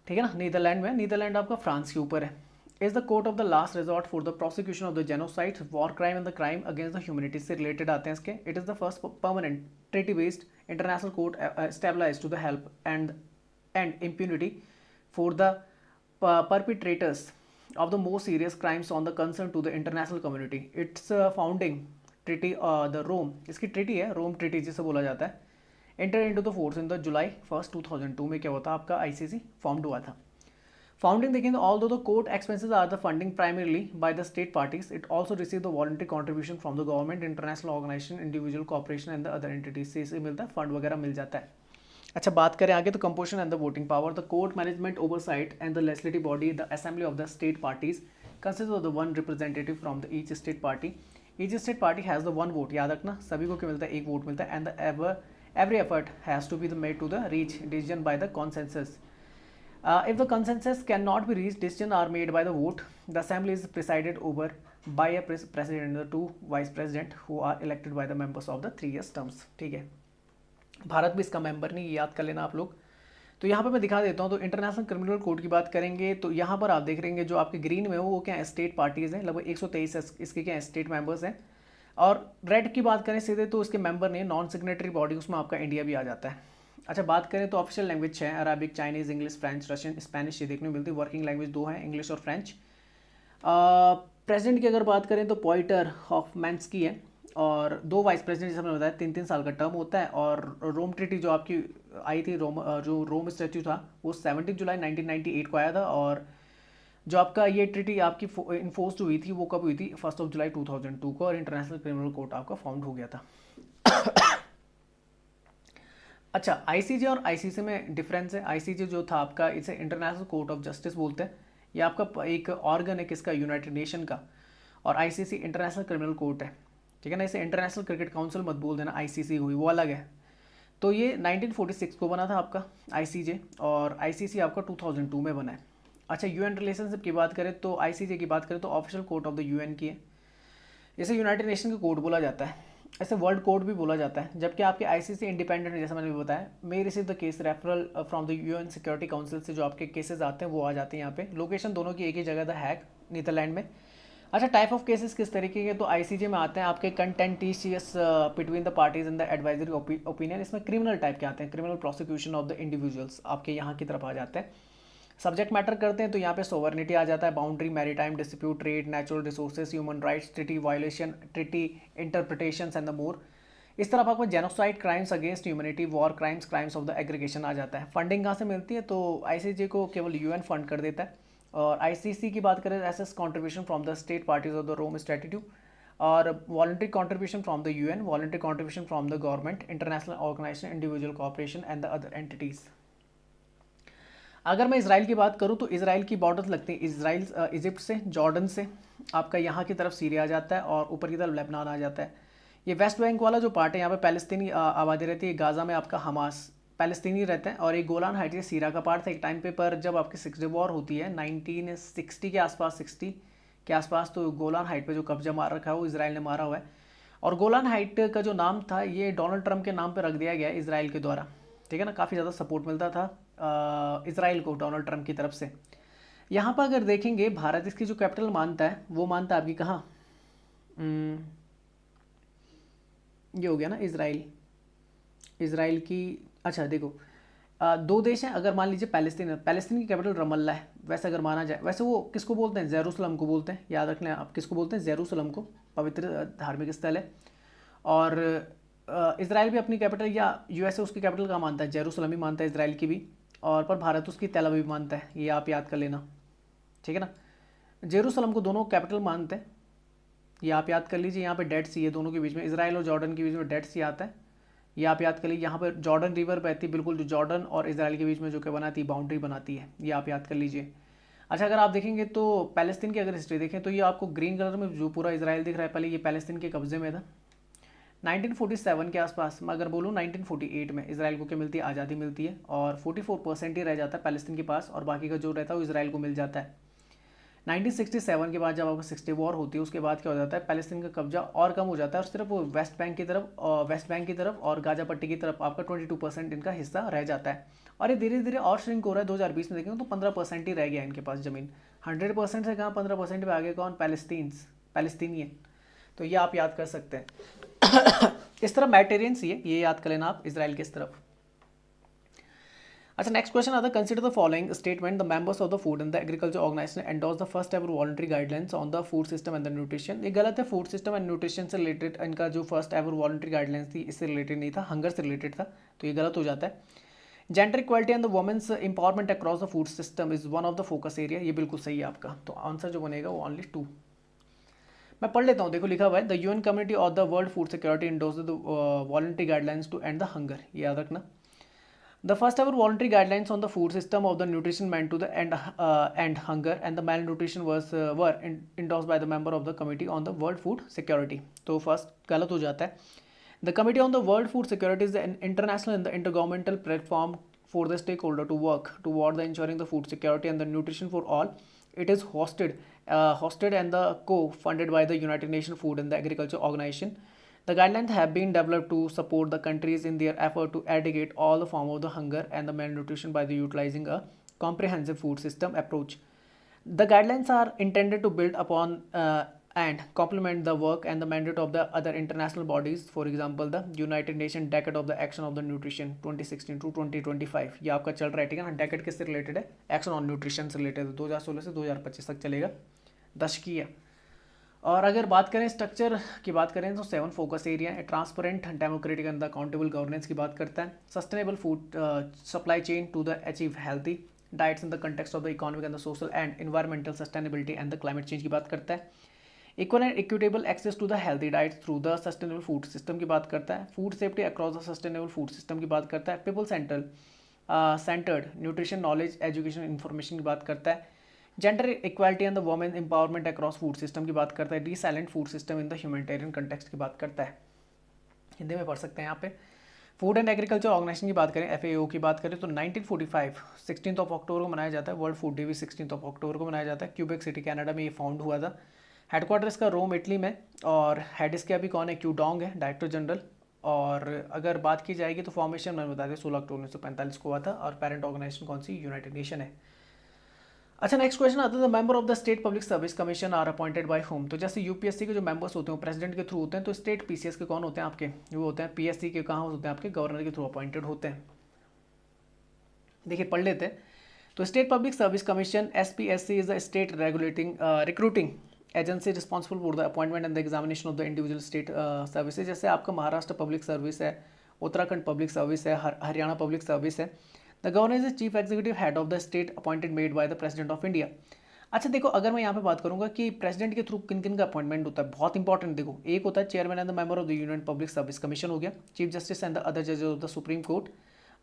ठीक है ना, नीदरलैंड में, नीदरलैंड आपका फ्रांस के ऊपर है। Is the court of the last resort for the prosecution of the genocide, war crime and the crime against the humanity से रिलेटेड आते हैं इसके। It is the first permanent treaty based international court established to the help end impunity for the perpetrators of the most serious crimes on the concern to the international community. Its founding treaty, the Rome, इसकी treaty है, Rome treaty जिसे बोला जाता है, entered into the force in the July 1st 2002 में क्या होता है, आपका ICC formed हुआ था। Founding देखेंगे, although the court expenses are the funding primarily by the state parties, it also received the voluntary contribution from the government, international organization, individual corporation and the other entities, से इसे मिलता है, fund वगैरह मिल जाता है। अच्छा, बात करें आगे तो composition and the voting power, the court management oversight and the legislative body, the assembly of the state parties consist of the one representative from the each state party. Each state party has the one vote, याद रखना सभी को क्या मिलता है, एक vote मिलता है। And the every effort has to be made to the reach decision by the consensus. If the consensus cannot be reached, decisions are made by the vote. The assembly is presided over by a president and the two vice president who are elected by the members of the 3 years terms. ठीक है, भारत भी इसका member नहीं, याद कर लेना आप लोग। तो यहाँ पर मैं दिखा देता हूँ, तो इंटरनेशनल क्रिमिनल कोर्ट की बात करेंगे तो यहाँ पर आप देख रहे हैं जो आपके ग्रीन में हो वो क्या है, स्टेट पार्टीज़ हैं, लगभग 123 इसके क्या है, स्टेट मेंबर्स हैं। और रेड की बात करें सीधे तो इसके मेंबर नहीं, नॉन सिग्नेटरी बॉडी, उसमें आपका इंडिया भी आ जाता है। अच्छा, बात करें तो ऑफिशियल लैंग्वेज है Arabic, Chinese, English, French, Russian, Spanish, ये देखने को मिलती है। वर्किंग लैंग्वेज 2 हैं, इंग्लिश और फ्रेंच। प्रेसिडेंट की अगर बात करें तो पॉइटर हॉफमैन्स की है, और 2 वाइस प्रेसिडेंट जैसे मैंने बताया, 3-3 साल का टर्म होता है। और रोम ट्रीटी जो आपकी आई थी, जो रोम स्टैट्यू था वो 17 जुलाई 1998 को आया था, और जो आपका ये ट्रीटी आपकी इन्फोर्स्ड हुई थी वो कब हुई थी, 1 जुलाई 2002 को, और इंटरनेशनल क्रिमिनल कोर्ट आपका फाउंड हो गया था। अच्छा, ICJ और ICC में डिफरेंस है। ICJ जो था आपका, इसे इंटरनेशनल कोर्ट ऑफ जस्टिस बोलते हैं, ये आपका एक ऑर्गन है किसका, यूनाइटेड नेशन का। और ICC इंटरनेशनल क्रिमिनल कोर्ट है, ठीक है ना। इसे इंटरनेशनल क्रिकेट काउंसिल मत बोल देना, ICC हुई वो अलग है। तो ये 1946 को बना था आपका ICJ, और ICC आपका 2002 में बना है। अच्छा, UN रिलेशनशिप की बात करें तो ICJ की बात करें तो official court of the UN की है, इसे यूनाइटेड नेशन का कोर्ट बोला जाता है, ऐसे वर्ल्ड कोर्ट भी बोला जाता है। जबकि आपके ICC इंडिपेंडेंट, जैसा मैंने भी बताया, मे receive the case referral from the UN security council से जो आपके केसेस आते हैं वो आ जाते हैं यहाँ पे। लोकेशन दोनों की एक ही जगह, द हैग, नीदरलैंड में। अच्छा, टाइप ऑफ केसेस किस तरीके के, तो ICJ में आते हैं आपके contentious between the parties in the advisory opinion, इसमें क्रिमिनल टाइप के आते हैं, criminal prosecution of the individuals आपके यहाँ की तरफ आ जाते हैं। सब्जेक्ट मैटर करते हैं तो यहाँ पे सोवर्निटी आ जाता है, boundary, maritime dispute, trade, natural resources, human rights, treaty violation, treaty interpretations and the more. इस तरफ आपको genocide, crimes against humanity, war crimes, crimes of the aggregation आ जाता है। फंडिंग कहाँ से मिलती है, तो ICJ को केवल UN फंड कर देता है। और ICC की बात करें, assessed contribution from the state parties of the Rome statute, और voluntary contribution from the UN, voluntary contribution from the government, international organisation, individual corporation and the other entities. अगर मैं इसराइल की बात करूँ तो इसराइल की बॉर्डर्स लगती हैं इसराइल इजिप्ट से, जॉर्डन से, आपका यहाँ की तरफ सीरिया आ जाता है और ऊपर की तरफ लेबनान आ जाता है। ये वेस्ट बैंक वाला जो पार्ट है यहाँ पे पैलेस्तीनी आबादी रहती है। गाज़ा में आपका हमास पैलेस्तीनी रहते हैं और ये गोलान हाइट्स ये सीरिया का पार्ट था एक टाइम पे। पर जब आपकी सिक्स डे वॉर होती है 1960 के आसपास, 60 के आसपास, तो गोलान हाइट पे जो कब्जा मार रखा है वो इसराइल ने मारा हुआ है। और गोलान हाइट का जो नाम था ये डोनाल्ड ट्रंप के नाम पे रख दिया गया है इसराइल के द्वारा, ठीक है ना। काफ़ी ज़्यादा सपोर्ट मिलता था इसराइल को डोनाल्ड ट्रंप की तरफ से। यहाँ पर अगर देखेंगे भारत इसकी जो कैपिटल मानता है वो मानता है आपकी कहाँ, ये हो गया ना इसराइल। इसराइल की, अच्छा देखो, दो देश हैं। अगर मान लीजिए पैलेस्तीन है, पैलेस्तीन की कैपिटल रमल्ला है वैसे अगर माना जाए। वैसे वो किसको बोलते हैं, जेरूसलम को बोलते हैं, याद रखना आप किसको बोलते हैं, जेरूसलम को, पवित्र धार्मिक स्थल है। और इसराइल भी अपनी कैपिटल या यूएसए उसकी कैपिटल कहाँ मानता है, जेरूसलम ही मानता है इसराइल की भी। और पर भारत उसकी तेल अवीव मानता है, ये आप याद कर लेना, ठीक है ना। जेरूसलम को दोनों कैपिटल मानते हैं, ये आप याद कर लीजिए। यहाँ पे डेड सी है दोनों के बीच में, इसराइल और जॉर्डन के बीच में डेड सी आता है, ये आप याद कर लीजिए। यहाँ पर जॉर्डन रिवर बहती है बिल्कुल, जो जॉर्डन और इसराइल के बीच में जो क्या बनाती है, बाउंड्री बनाती है, ये आप याद कर लीजिए। अच्छा, अगर आप देखेंगे तो पैलेस्तीन की अगर हिस्ट्री देखें तो ये आपको ग्रीन कलर में जो पूरा इसराइल दिख रहा है, पहले ये पैलेस्तीन के कब्जे में था। 1947 के आसपास मैं अगर बोलूँ 1948 में इसराइल को क्या मिलती है, आज़ादी मिलती है। और 44% ही रह जाता है पैलेस्तीन के पास और बाकी का जो रहता है वो इसराइल को मिल जाता है। 1967 के बाद जब आपको 60 वॉर होती है उसके बाद क्या हो जाता है, पैलेस्तीन का कब्जा और कम हो जाता है और सिर्फ वो वेस्ट बैंक की तरफ और गाजा पट्टी की तरफ आपका 22% इनका हिस्सा रह जाता है। और ये धीरे धीरे और श्रिंक हो रहा है। 2020 में देखेंगे तो 15% ही रह गया इनके पास ज़मीन। 100% से कहाँ 15% पे आगे कौन, पैलेस्तीनियन। तो ये आप याद कर सकते हैं। इस तरफ मैटेरियन सी है, ये याद कर लेना आप इसराइल की इस तरफ। अच्छा, नेक्स्ट क्वेश्चन आता है, consider the following statement, the members of the food and the agriculture organization endorse the first ever voluntary guidelines on the food system and the nutrition. ये गलत है, फूड सिस्टम एंड न्यूट्रिशन से related इनका जो first ever voluntary guidelines थी इससे related नहीं था, हंगर से रिलेटेड था, तो ये गलत हो जाता है। Gender equality and the women's empowerment across the food system is one of the focus area, ये बिल्कुल सही है आपका। तो आंसर जो बनेगा वो ओनली 2। मैं पढ़ लेता हूँ, देखो लिखा हुआ है, the UN community of the world food security endorse the voluntary guidelines to end the hunger, ये याद रखना। The first ever voluntary guidelines on the food system of the nutrition meant to the end hunger and the malnutrition were endorsed by the member of the committee on the world food security. तो first गलत हो जाता है। The committee on the world food security is an international and the intergovernmental platform for the stakeholder to work toward the ensuring the food security and the nutrition for all. It is hosted and the co-funded by the United Nations Food and the Agriculture Organization. The guidelines have been developed to support the countries in their effort to eradicate all the form of the hunger and the malnutrition by the utilizing a comprehensive food system approach. The guidelines are intended to build upon and complement the work and the mandate of the other international bodies, for example, the United Nations Decade of the Action of the Nutrition 2016 to 2025। ये आपका चल रहा है, ठीक है ना। Decade किससे related है, एक्शन ऑन न्यूट्रिशन से रिलेटेड है, 2016 से 2025 तक चलेगा, दशकीय। और अगर बात करें स्ट्रक्चर की बात करें तो 7 फोकस एरिया है, transparent, democratic and the accountable governance की बात करता है, sustainable food supply chain to the achieve healthy diets in the context of the economic and the social and environmental sustainability and the climate change की बात करता है, equal and equitable access to the healthy diets through the sustainable food system की बात करता है, food safety across the sustainable food system की बात करता है, people centred nutrition knowledge education information की बात करता है, gender equality and the women empowerment across food system की बात करता है, resilient food system in the humanitarian context की बात करता है। हिंदी में पढ़ सकते हैं यहाँ पे। फूड एंड एग्रीकल्चर ऑर्गेनाइजेशन की बात करें, FAO की बात करें तो 1945 16 अक्टूबर को मनाया जाता है। वर्ल्ड फूड डे भी 16 अक्टूबर को मनाया जाता है। क्यूबेक सिटी कनाडा में ये फाउंड हुआ था। हेडक्वार्टर इसका रोम इटली में और हेड इसके अभी कौन है, क्यू डोंग है, डायरेक्टर जनरल। और अगर बात की जाएगी तो फॉर्मेशन मैंने बताया 16 अक्टूबर 1945 को हुआ था और पेरेंट ऑर्गेनाइजेशन कौन सी, यूनाइटेड नेशन है। अच्छा, नेक्स्ट क्वेश्चन आता है, the member of the state public service commission are appointed by home. तो जैसे यूपीएससी के जो मेंबर्स होते हैं प्रेसिडेंट के थ्रू होते हैं, तो स्टेट पीसीएस के कौन होते हैं आपके, वो होते हैं पीएससी के, कहाँ होते हैं आपके, गवर्नर के थ्रू अपॉइंटेड होते हैं। देखिए पढ़ लेते हैं। तो state public service commission SPSC is the state regulating recruiting agency responsible for the appointment and the examination of the individual state services. जैसे आपका महाराष्ट्र पब्लिक सर्विस है, उत्तराखंड पब्लिक सर्विस है, हरियाणा पब्लिक सर्विस है। The governor is the chief executive head of the state appointed made by the president of India. अच्छा देखो, अगर मैं यहाँ पे बात करूंगा कि प्रेसिडेंट के थ्रू किन किन का अपॉइंटमेंट होता है, बहुत इंपॉर्टेंट। देखो, एक होता है chairman and the member of the union public service commission हो गया, chief justice and the other जजेस of the supreme court,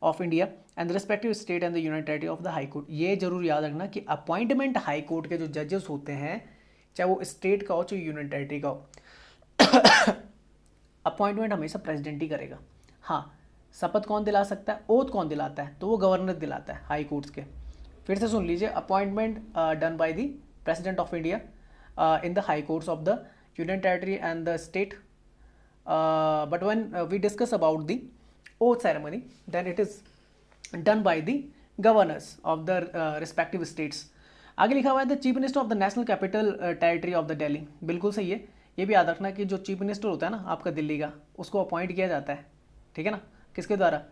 of India and the respective state and the union territory of the high court. ये जरूर याद रखना कि appointment high court के जो जजेस होते हैं, चाहे वो स्टेट का हो चाहे यूनियन टेरिटरी का हो, अपॉइंटमेंट हमेशा प्रेसिडेंट ही करेगा। हाँ, शपथ कौन दिला सकता है, ओथ कौन दिलाता है, तो वो गवर्नर दिलाता है हाई कोर्ट्स के। फिर से सुन लीजिए, appointment done by the president of India in the high courts of the union territory and the state, but when we discuss about the oath ceremony, then it is done by the governors of the respective states। आगे लिखा हुआ है the chief minister of the national capital territory of the Delhi. बिल्कुल सही है। ये भी याद रखना कि जो चीफ मिनिस्टर होता है ना आपका दिल्ली का, उसको अपॉइंट किया जाता है, ठीक है ना, किसके द्वारा,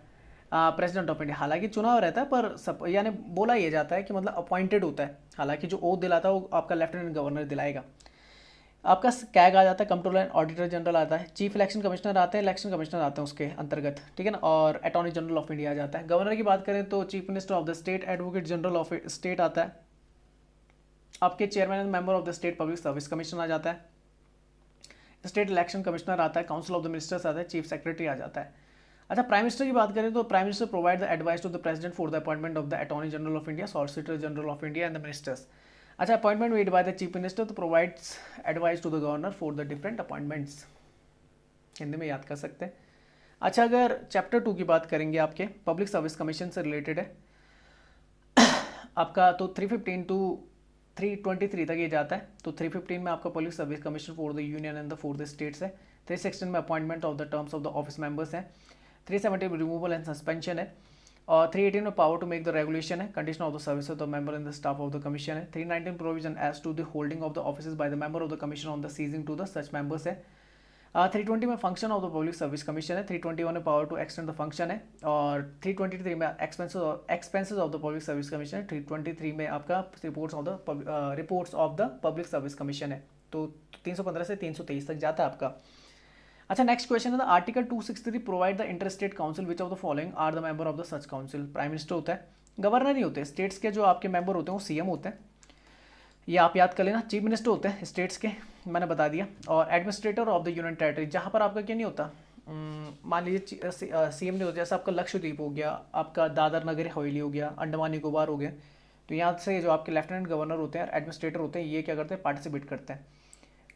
प्रेसिडेंट ऑफ इंडिया। हालांकि चुनाव रहता है पर सब यानी बोला यह जाता है कि मतलब अपॉइंटेड होता है, हालांकि जो ओथ दिलाता है वो आपका लेफ्टिनेंट गवर्नर दिलाएगा। आपका कैग आ जाता है, कंट्रोलर एंड ऑडिटर जनरल आता है, चीफ इलेक्शन कमिश्नर आते हैं, इलेक्शन कमिश्नर आते हैं उसके अंतर्गत, ठीक है ना, और अटॉर्नी जनरल ऑफ इंडिया आ जाता है। गवर्नर की बात करें तो chief minister of the state, advocate general of state आता है, आपके chairman and member of the state public service commission आ जाता है, स्टेट इलेक्शन कमिश्नर आता है, काउंसिल ऑफ द मिनिस्टर्स आता है, चीफ सेक्रेटरी आ जाता है। अच्छा, प्राइम मिनिस्टर की बात करें तो prime minister provide the advice to the president for the appointment of the attorney general of India, solicitor general of India and the ministers. अच्छा, appointment made by the chief minister तो provides advice to the governor for the different appointments. Hindi में याद कर सकते हैं। अच्छा, अगर chapter 2 की बात करेंगे आपके पब्लिक सर्विस कमीशन से रिलेटेड है आपका, तो 315 टू 323 तक ये जाता है। तो 315 में आपका public service commission for the union and the for the states है। 316 में appointment of the terms of the office members है। 370 में रिमूवल एंड सस्पेंशन है। और 318 में power to make the regulation है, condition of the service of the member in the staff of the commission है। 319 provision as to the holding of the offices by the member of the commission on the ceasing to the such members है। 320 में function of the public service commission है। 321 में power to extend the function है। और 323 में expenses of the public service commission है। 323 में आपका reports of the public service commission है। तो 315 से 323 तक जाता है आपका। अच्छा, नेक्स्ट क्वेश्चन है the article 263 provide the inter state council which of the following are the member of the such council. Prime minister होता है, गवर्नर नहीं होते। स्टेट्स के जो आपके मेंबर होते हैं वो सीएम होते हैं, ये आप याद कर लेना। चीफ मिनिस्टर होते हैं स्टेट्स के, मैंने बता दिया। और administrator of the union territory, जहाँ पर आपका क्या नहीं होता, मान लीजिए सीएम नहीं होता, जैसे आपका लक्षद्वीप हो गया, आपका दादर नगर हवेली हो गया, अंडमान निकोबार हो गया, तो यहाँ से जो आपके लेफ्टिनेंट गवर्नर होते हैं, एडमिनिस्ट्रेटर होते हैं, ये क्या करते हैं, पार्टिसिपेट करते हैं,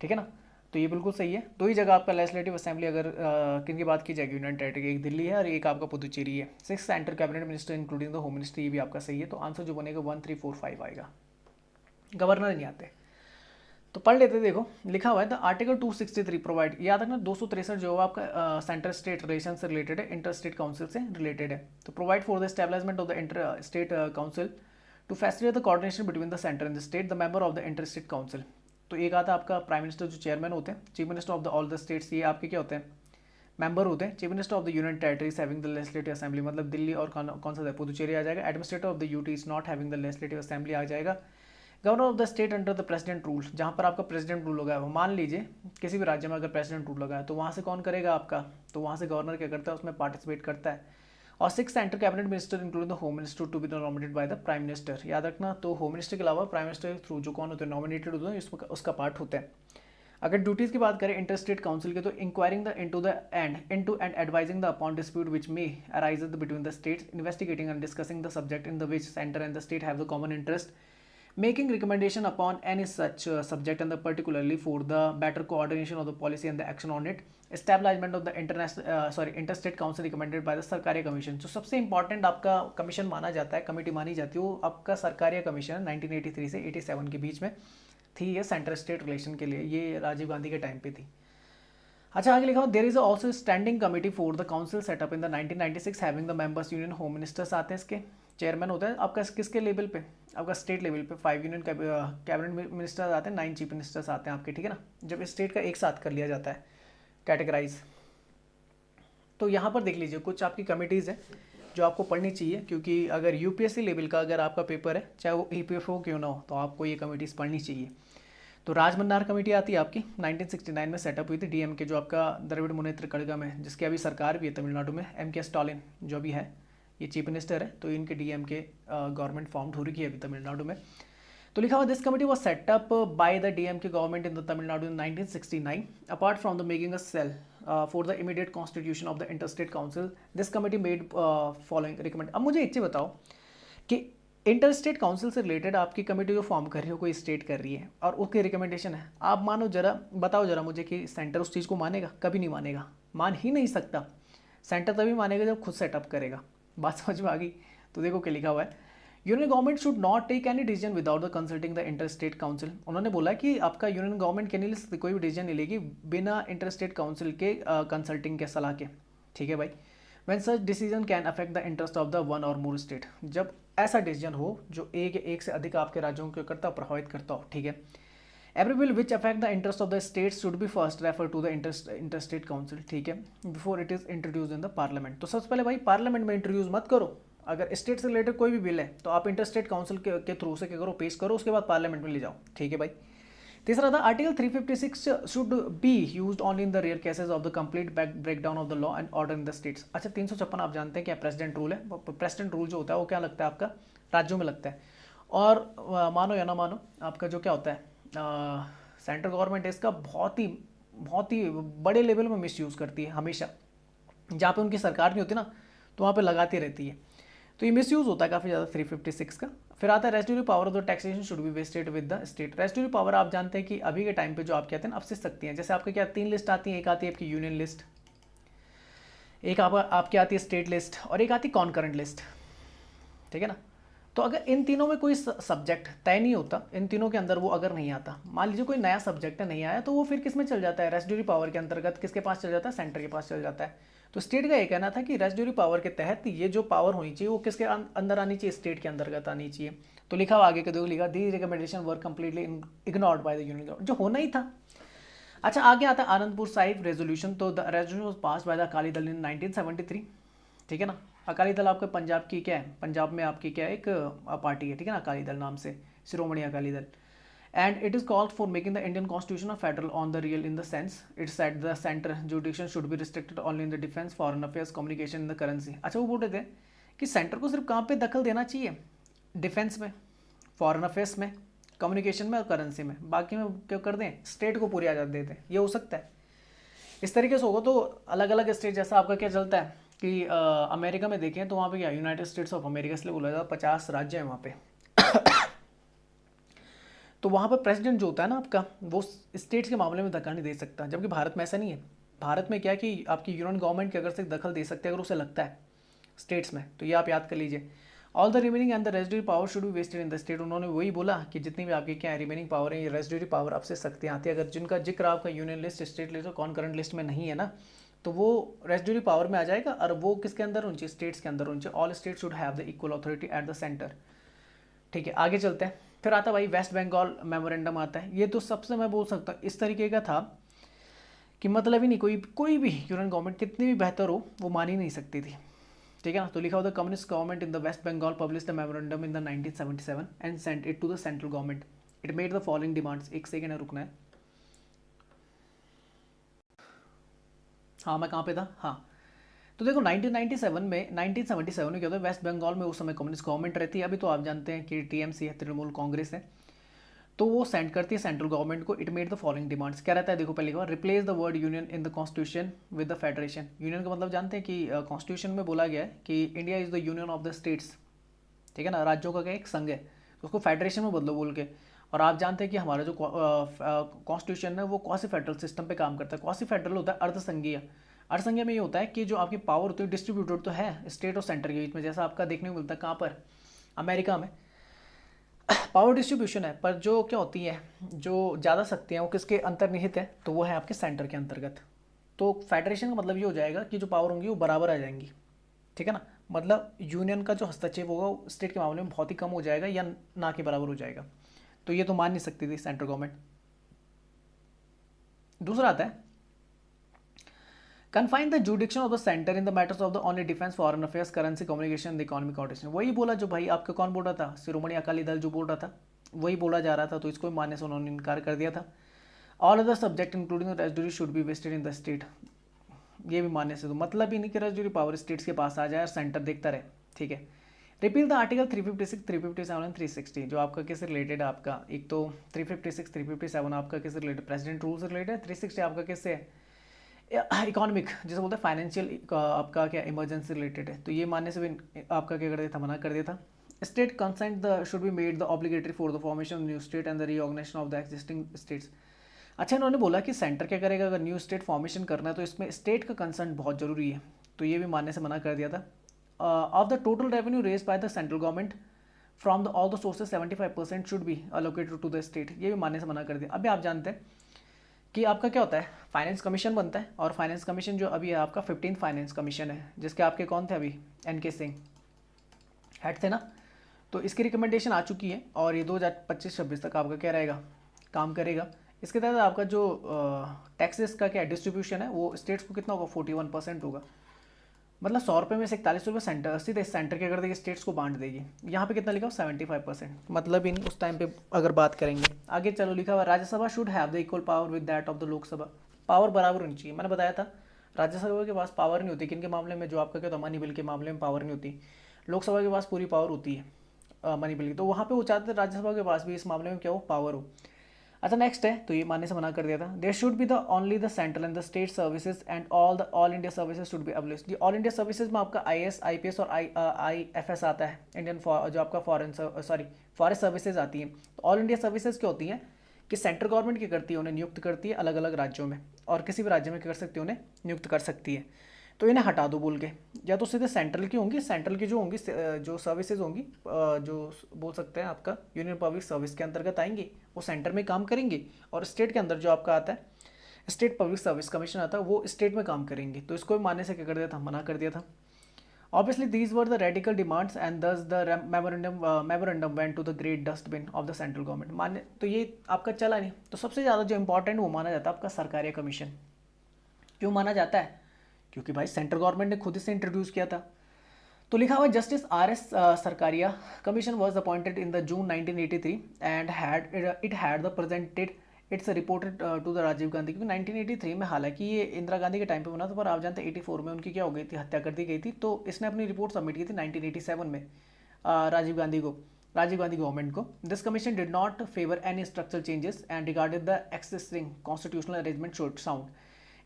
ठीक है ना। तो ये बिल्कुल सही है। दो ही जगह आपका लेजिस्लेटिव असेंबली अगर किन की बात की जाएगी यूनियन टेरिटरी, एक दिल्ली है और एक आपका पुदुचेरी है। 6 centre cabinet minister including the home minister, ये भी आपका सही है। तो आंसर जो बनेगा 1 3 4 5 आएगा, गवर्नर नहीं आते। तो पढ़ लेते, देखो लिखा हुआ है द आर्टिकल 263 प्रोवाइड, याद रखना 263 जो आपका सेंटर स्टेट रिलेशन से रिलेटेड है, इंटर स्टेट काउंसिल से रिलेटेड है। तो provide for the establishment of the inter state council to facilitate the coordination between the centre and the state, the member of the inter state council. तो एक आता है आपका prime minister जो chairman होते हैं, chief minister of the all the states, ये आपके क्या होते हैं, मेंबर होते हैं। Chief minister of the union territories having the legislative assembly, मतलब दिल्ली और कौन सा पुदुचेरी आ जाएगा। Administrator of the UT is not having the legislative assembly आ जाएगा। Governor of the state under the president rule, जहाँ पर आपका प्रेसिडेंट रूल लगा है, मान लीजिए किसी भी राज्य में अगर प्रेसिडेंट रूल लगा है तो वहाँ से कौन करेगा आपका, तो वहाँ से गवर्नर क्या करता है, उसमें पार्टिसिपेट करता है। और 6 centre cabinet minister including the home minister to be nominated by the prime minister, याद रखना। तो होम मिनिस्टर के अलावा प्राइम मिनिस्टर के थ्रू जो कौन होते हैं नॉमिनेटेड होते हैं, उसका पार्ट होता है। अगर ड्यूटीज की बात करें इंटर स्टेट काउंसिल के, तो enquiring the into and advising the upon dispute which may arises between the states, investigating and discussing the subject in the which centre and the state have the common interest, making recommendation upon any such subject and the particularly for the better coordination of the policy and the action on it, establishment of the interstate council recommended by the Sarkaria commission. जो सबसे important आपका commission माना जाता है, committee मानी जाती है, वो आपका सरकारिया कमीशन 1983 से 87 के बीच में थी, ये सेंटर स्टेट रिलेशन के लिए, ये राजीव गांधी के टाइम पे थी। अच्छा, आगे लिखा हुआ there is also standing committee for the council set up in the 1996 having the members union home ministers आते हैं, इसके चेयरमैन होता है आपका किसके लेवल पे, आपका स्टेट लेवल पे 5 यूनियन कैबिनेट मिनिस्टर्स आते हैं, 9 चीफ मिनिस्टर्स आते हैं आपके, ठीक है ना, जब स्टेट का एक साथ कर लिया जाता है कैटेगराइज। तो यहाँ पर देख लीजिए कुछ आपकी कमिटीज़ हैं जो आपको पढ़नी चाहिए, क्योंकि अगर यूपीएससी लेवल का अगर आपका पेपर है, चाहे वो ईपीएफओ क्यों ना हो, तो आपको ये कमिटीज़ पढ़नी चाहिए। तो राजमन्नार कमेटी आती है आपकी 1969 में सेटअप हुई थी, डीएमके जो आपका द्रविड़ मुनेत्र कड़गम है, जिसकी अभी सरकार भी है तमिलनाडु में, एमके स्टालिन जो भी है ये चीफ मिनिस्टर है, तो इनके डीएमके गवर्नमेंट फॉर्म हो रही है अभी तमिलनाडु में। तो लिखा हुआ this committee was set up by the DMK government in the Tamil Nadu in 1969 apart from the making a cell for the immediate constitution of the interstate council this committee made following recommend. अब मुझे एक चीज़ बताओ कि इंटरस्टेट काउंसिल से related आपकी committee जो form कर रही हो, कोई स्टेट कर रही है और उसकी रिकमेंडेशन है, आप मानो जरा, बताओ जरा मुझे कि सेंटर उस चीज़ को मानेगा? कभी नहीं मानेगा, मान ही नहीं सकता। सेंटर तभी मानेगा जब खुद सेटअप करेगा। बात समझ में आ गई? तो देखो क्या लिखा हुआ है, union government should not take any decision without the consulting the interstate council. उन्होंने बोला कि आपका यूनियन गवर्नमेंट क्या नहीं ले सकती, कोई भी डिसीजन नहीं लेगी बिना इंटरस्टेट काउंसिल के कंसल्टिंग के, सलाह के। ठीक है भाई। When such decision can affect the interest of the one और मोर स्टेट, जब ऐसा डिसीजन हो जो एक से अधिक आपके राज्यों को करता हो, प्रभावित करता हो। ठीक है। Every bill which affect the interest of the state should be first refer to the interstate council. ठीक है, before it is introduce in the parliament. तो सबसे पहले भाई पार्लियामेंट में इंट्रोड्यूस मत करो। अगर स्टेट से रिलेटेड कोई भी बिल है तो आप इंटरस्टेट काउंसिल के थ्रू से क्या करो, पेश करो, उसके बाद पार्लियामेंट में ले जाओ। ठीक है भाई। तीसरा था article 356 should be used only in the rare cases of the complete breakdown of the law and order in the states. अच्छा, 356 आप जानते हैं क्या प्रेसिडेंट रूल है। प्रेसिडेंट रूल जो होता है वो क्या लगता है आपका, राज्यों में लगता है। और मानो या ना मानो, आपका जो क्या होता है सेंट्रल गवर्नमेंट इसका बहुत ही बड़े लेवल में मिसयूज़ करती है हमेशा। जहाँ पे उनकी सरकार नहीं होती ना, तो वहाँ पे लगाती रहती है। तो ये मिसयूज़ होता है काफ़ी ज़्यादा 356 का। फिर आता है restitutive power of the taxation should be vested with the state. Restitutive power आप जानते हैं कि अभी के टाइम पे जो आप कहते हैं ना अफसिस सकती हैं, जैसे आपके क्या 3 लिस्ट आती है, एक आती है आपकी यूनियन लिस्ट, एक आपकी आती है स्टेट लिस्ट, और एक आती है कॉन्करेंट लिस्ट। ठीक है ना। तो अगर इन तीनों में कोई सब्जेक्ट तय नहीं होता, इन तीनों के अंदर वो अगर नहीं आता, मान लीजिए कोई नया सब्जेक्ट नहीं आया, तो वो फिर किस में चल जाता है, रेस्टिट्यूटिव पावर के अंतर्गत किसके पास चल जाता है, सेंटर के पास चल जाता है। तो स्टेट का ये कहना था कि रेस्टिट्यूटिव पावर के तहत ये जो पावर होनी चाहिए वो किसके अंदर आनी चाहिए, स्टेट के अंतर्गत आनी चाहिए। तो लिखा हुआ आगे के देखो, लिखा the recommendation were completely ignored by the union government, जो होना ही था। अच्छा, आगे आता है आनंदपुर साहिब रेजोल्यूशन। तो the resolution was pass by the Akali Dal in 1973। ठीक है ना। अकाली दल आपके पंजाब की क्या है, पंजाब में आपकी क्या है, एक पार्टी है। ठीक है ना, अकाली दल नाम से, Shiromani Akali Dal. And it is called for making the Indian constitution of federal on the real in the sense it set the centre जुडिक्शन should be restricted only in the defence, foreign affairs, communication, in the currency. अच्छा, वो बोल रहे थे कि centre को सिर्फ कहाँ पे दखल देना चाहिए, डिफेंस में, फॉरेन अफेयर्स में, कम्युनिकेशन में और करेंसी में, बाकी में क्या कर दें, स्टेट को पूरी आज़ादी देते हैं। ये हो सकता है इस तरीके से होगा। तो अलग अलग स्टेट, जैसा आपका क्या चलता है कि अमेरिका में देखें तो वहाँ पे क्या, यूनाइटेड स्टेट्स ऑफ अमेरिका इसलिए बोला जाता है, 50 राज्य हैं वहाँ पे। तो वहाँ पर प्रेसिडेंट जो होता है ना आपका, वो स्टेट्स के मामले में दखल नहीं दे सकता, जबकि भारत में ऐसा नहीं है। भारत में क्या है कि आपकी यूनियन गवर्नमेंट के अगर से दखल दे सकते हैं अगर उसे लगता है स्टेट्स में, तो ये आप याद कर लीजिए। All the remaining and the residuary power should be vested in the state. उन्होंने वही बोला कि जितनी भी आपकी क्या है रिमेनिंग पावर है, ये रेजिड्यूरी पावर आपसे शक्तियाँ आती है, अगर जिनका जिक्र आपका यूनियन लिस्ट, स्टेट लिस्ट और कॉन्करेंट लिस्ट में नहीं है ना, तो वो रेजिड्यूरी पावर में आ जाएगा। और वो किसके अंदर होनी चाहिए, स्टेट्स के अंदर होनी चाहिए। All state should have the equal authority at the centre. ठीक है, आगे चलते हैं। फिर आता है भाई वेस्ट बंगाल मेमोरेंडम आता है। ये तो सबसे मैं बोल सकता हूँ इस तरीके का था कि मतलब ही नहीं, कोई भी यूनियन गवर्नमेंट कितनी भी बेहतर हो वो मान ही नहीं सकती थी। ठीक है ना। तो लिखा हुआ the communist government in the waste Bengal publish the memorandum in the 1977 and sent it to the central government. It made the following demands. एक सेकेंड है, रुकना है। हाँ, मैं कहाँ पे था, हाँ। तो देखो 1977 में क्या होता है, वेस्ट बंगाल में उस समय कम्युनिस्ट गवर्नमेंट रहती है। अभी तो आप जानते हैं कि टीएमसी है, तृणमूल कांग्रेस है। तो वो सेंड करती है सेंट्रल गवर्नमेंट को। It made the following demands. क्या रहता है देखो, पहले बार replace the word union in the constitution with the federation. Union का मतलब जानते हैं कि कॉन्स्टिट्यूशन में बोला गया है कि India is the union of the states. ठीक है ना, राज्यों का क्या एक संघ है, तो उसको फेडरेशन में बदलो बोल के। और आप जानते हैं कि हमारा जो कॉन्स्टिट्यूशन है वो क्वासी फेडरल सिस्टम पे काम करता है। क्वासी फेडरल होता है अर्धसंघीय। अर्धसंघीय में ये होता है कि जो आपकी पावर होती है डिस्ट्रीब्यूटेड तो है स्टेट और सेंटर के बीच में, जैसा आपका देखने को मिलता है कहाँ पर, अमेरिका में पावर डिस्ट्रीब्यूशन है। पर जो क्या होती है, जो ज़्यादा शक्तियाँ वो किसके अंतर्निहित है, तो वो है आपके सेंटर के अंतर्गत। तो फेडरेशन का मतलब ये हो जाएगा कि जो पावर होंगी वो बराबर आ जाएंगी। ठीक है ना, मतलब यूनियन का जो हस्तक्षेप होगा वो स्टेट के मामले में बहुत ही कम हो जाएगा या ना के बराबर हो जाएगा। तो ये तो मान नहीं सकती थी सेंट्रल गवर्नमेंट। दूसरा आता है confine the जुडिक्शन of the centre in the matters of the only defence, foreign affairs, currency, communication, the economic coordination. वही बोला जो भाई आपका कौन बोल रहा था, शिरोमणि अकाली दल जो बोल रहा था वही बोला जा रहा था। तो इसको भी मानने से उन्होंने इनकार कर दिया था। All other subject including the residuary should be vested in the state. ये भी मानने से तो मतलब ही नहीं कि रेजिड्यूरी पावर स्टेट्स के पास आ जाए और सेंटर देखता रहे। ठीक है। रिपील द आर्टिकल 356, 357 एंड 360 जो आपका किससे रिलेटेड है, आपका एक तो 356, 357 आपका किससे रिलेटेड, प्रेसिडेंट रूल से रिलेटेड है। 360 आपका किससे है, इकोनॉमिक जैसे बोलते हैं फाइनेंशियल आपका क्या इमरजेंसी रिलेटेड है, तो ये मानने से भी आपका क्या कर दिया था, मना कर दिया था। State consent the should be made the obligatory for the formation of new state and the reorganisation of the existing states. अच्छा, इन्होंने बोला कि सेंटर क्या करेगा, अगर न्यू स्टेट फॉर्मेशन करना है तो इसमें स्टेट का कंसेंट बहुत जरूरी है, तो ये भी मानने से मना कर दिया था। Of the total revenue raise by the central government from the all the sources 75% should be allocated to the state, ये भी मानने से मना कर दिया। अभी आप जानते हैं कि आपका क्या होता है, फाइनेंस कमीशन बनता है, और फाइनेंस कमीशन जो अभी है आपका 15th फाइनेंस कमीशन है, जिसके आपके कौन थे अभी, एन के सिंह हेड थे ना। तो इसकी रिकमेंडेशन आ चुकी है और ये 2025-26 तक आपका क्या रहेगा, काम करेगा। इसके तहत आपका जो टैक्सेस का क्या डिस्ट्रीब्यूशन है वो स्टेट्स को कितना होगा, 41% होगा। मतलब 100 रुपये में से 41 रुपये सेंटर सीधे सेंटर क्या कर देगी, स्टेट्स को बांट देगी। यहाँ पे कितना लिखा हो, 75%, मतलब इन उस टाइम पे अगर बात करेंगे। आगे चलो लिखा हुआ Rajya Sabha should have the equal power with that of the Lok Sabha, power बराबर होनी चाहिए। मैंने बताया था राज्यसभा के पास पावर नहीं होती, किन के मामले में, जो आपका क्या होता है मनी बिल के मामले में पावर नहीं होती। लोकसभा के पास पूरी पावर होती है मनी बिल की, तो वहाँ पे वो चाहते थे राज्यसभा के पास भी इस मामले में क्या हो, पावर हो। अच्छा नेक्स्ट है, तो ये मानने से मना कर दिया था। There should be the only the central and the state services and all India services should be abolished. ये ऑल इंडिया सर्विसेज में आपका IAS IPS और IFS आता है, इंडियन जो आपका फॉरेस्ट सर्विसेज आती है। तो ऑल इंडिया सर्विसेज क्या होती हैं कि सेंट्रल गवर्नमेंट क्या करती है, उन्हें नियुक्त करती है अलग अलग राज्यों में, और किसी भी राज्य में क्या कर सकती है, उन्हें नियुक्त कर सकती है। तो इन्हें हटा दो बोल के, या तो सीधे सेंट्रल की होंगी, सेंट्रल की जो होंगी जो सर्विसेज होंगी जो बोल सकते हैं आपका यूनियन पब्लिक सर्विस के अंतर्गत आएंगी, वो सेंटर में काम करेंगी, और स्टेट के अंदर जो आपका आता है स्टेट पब्लिक सर्विस कमीशन आता है, वो स्टेट में काम करेंगे। तो इसको भी मानने से क्या कर दिया था, मना कर दिया था। Obviously, these were the radical demands, and thus the memorandum went to the great dustbin of the central government. माने तो ये आपका चला नहीं। तो सबसे ज़्यादा जो इंपॉर्टेंट वो माना जाता है आपका सरकारिया कमीशन। क्यों माना जाता है, क्योंकि भाई सेंट्रल गवर्नमेंट ने खुद से इंट्रोड्यूस किया था। तो लिखा हुआ justice RS Sarkaria commission was appointed in the June 1983 and had the presented its reported to the Rajiv Gandhi, क्योंकि 1983 में, हालांकि ये इंदिरा गांधी के टाइम पे बना था, पर आप जानते हैं 84 में उनकी क्या हो गई थी, हत्या कर दी गई थी। तो इसने अपनी रिपोर्ट सबमिट की थी 1987 में राजीव गांधी गवर्नमेंट को। This commission did not favour any structural changes and regarded the existing constitutional arrangement should sound.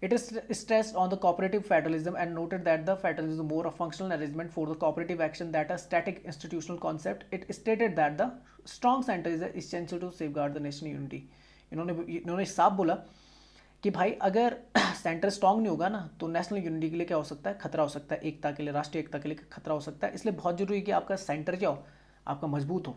It is stressed on the cooperative federalism and noted that the federalism is more a functional arrangement for the cooperative action than a static institutional concept. It stated that the strong center is essential to safeguard the national unity. इन्होंने साफ बोला कि भाई अगर centre strong नहीं होगा ना, तो नेशनल यूनिटी के लिए क्या हो सकता है, खतरा हो सकता है, एकता के लिए, राष्ट्रीय एकता के लिए खतरा हो सकता है। इसलिए बहुत जरूरी है कि आपका सेंटर क्या हो, आपका मजबूत हो।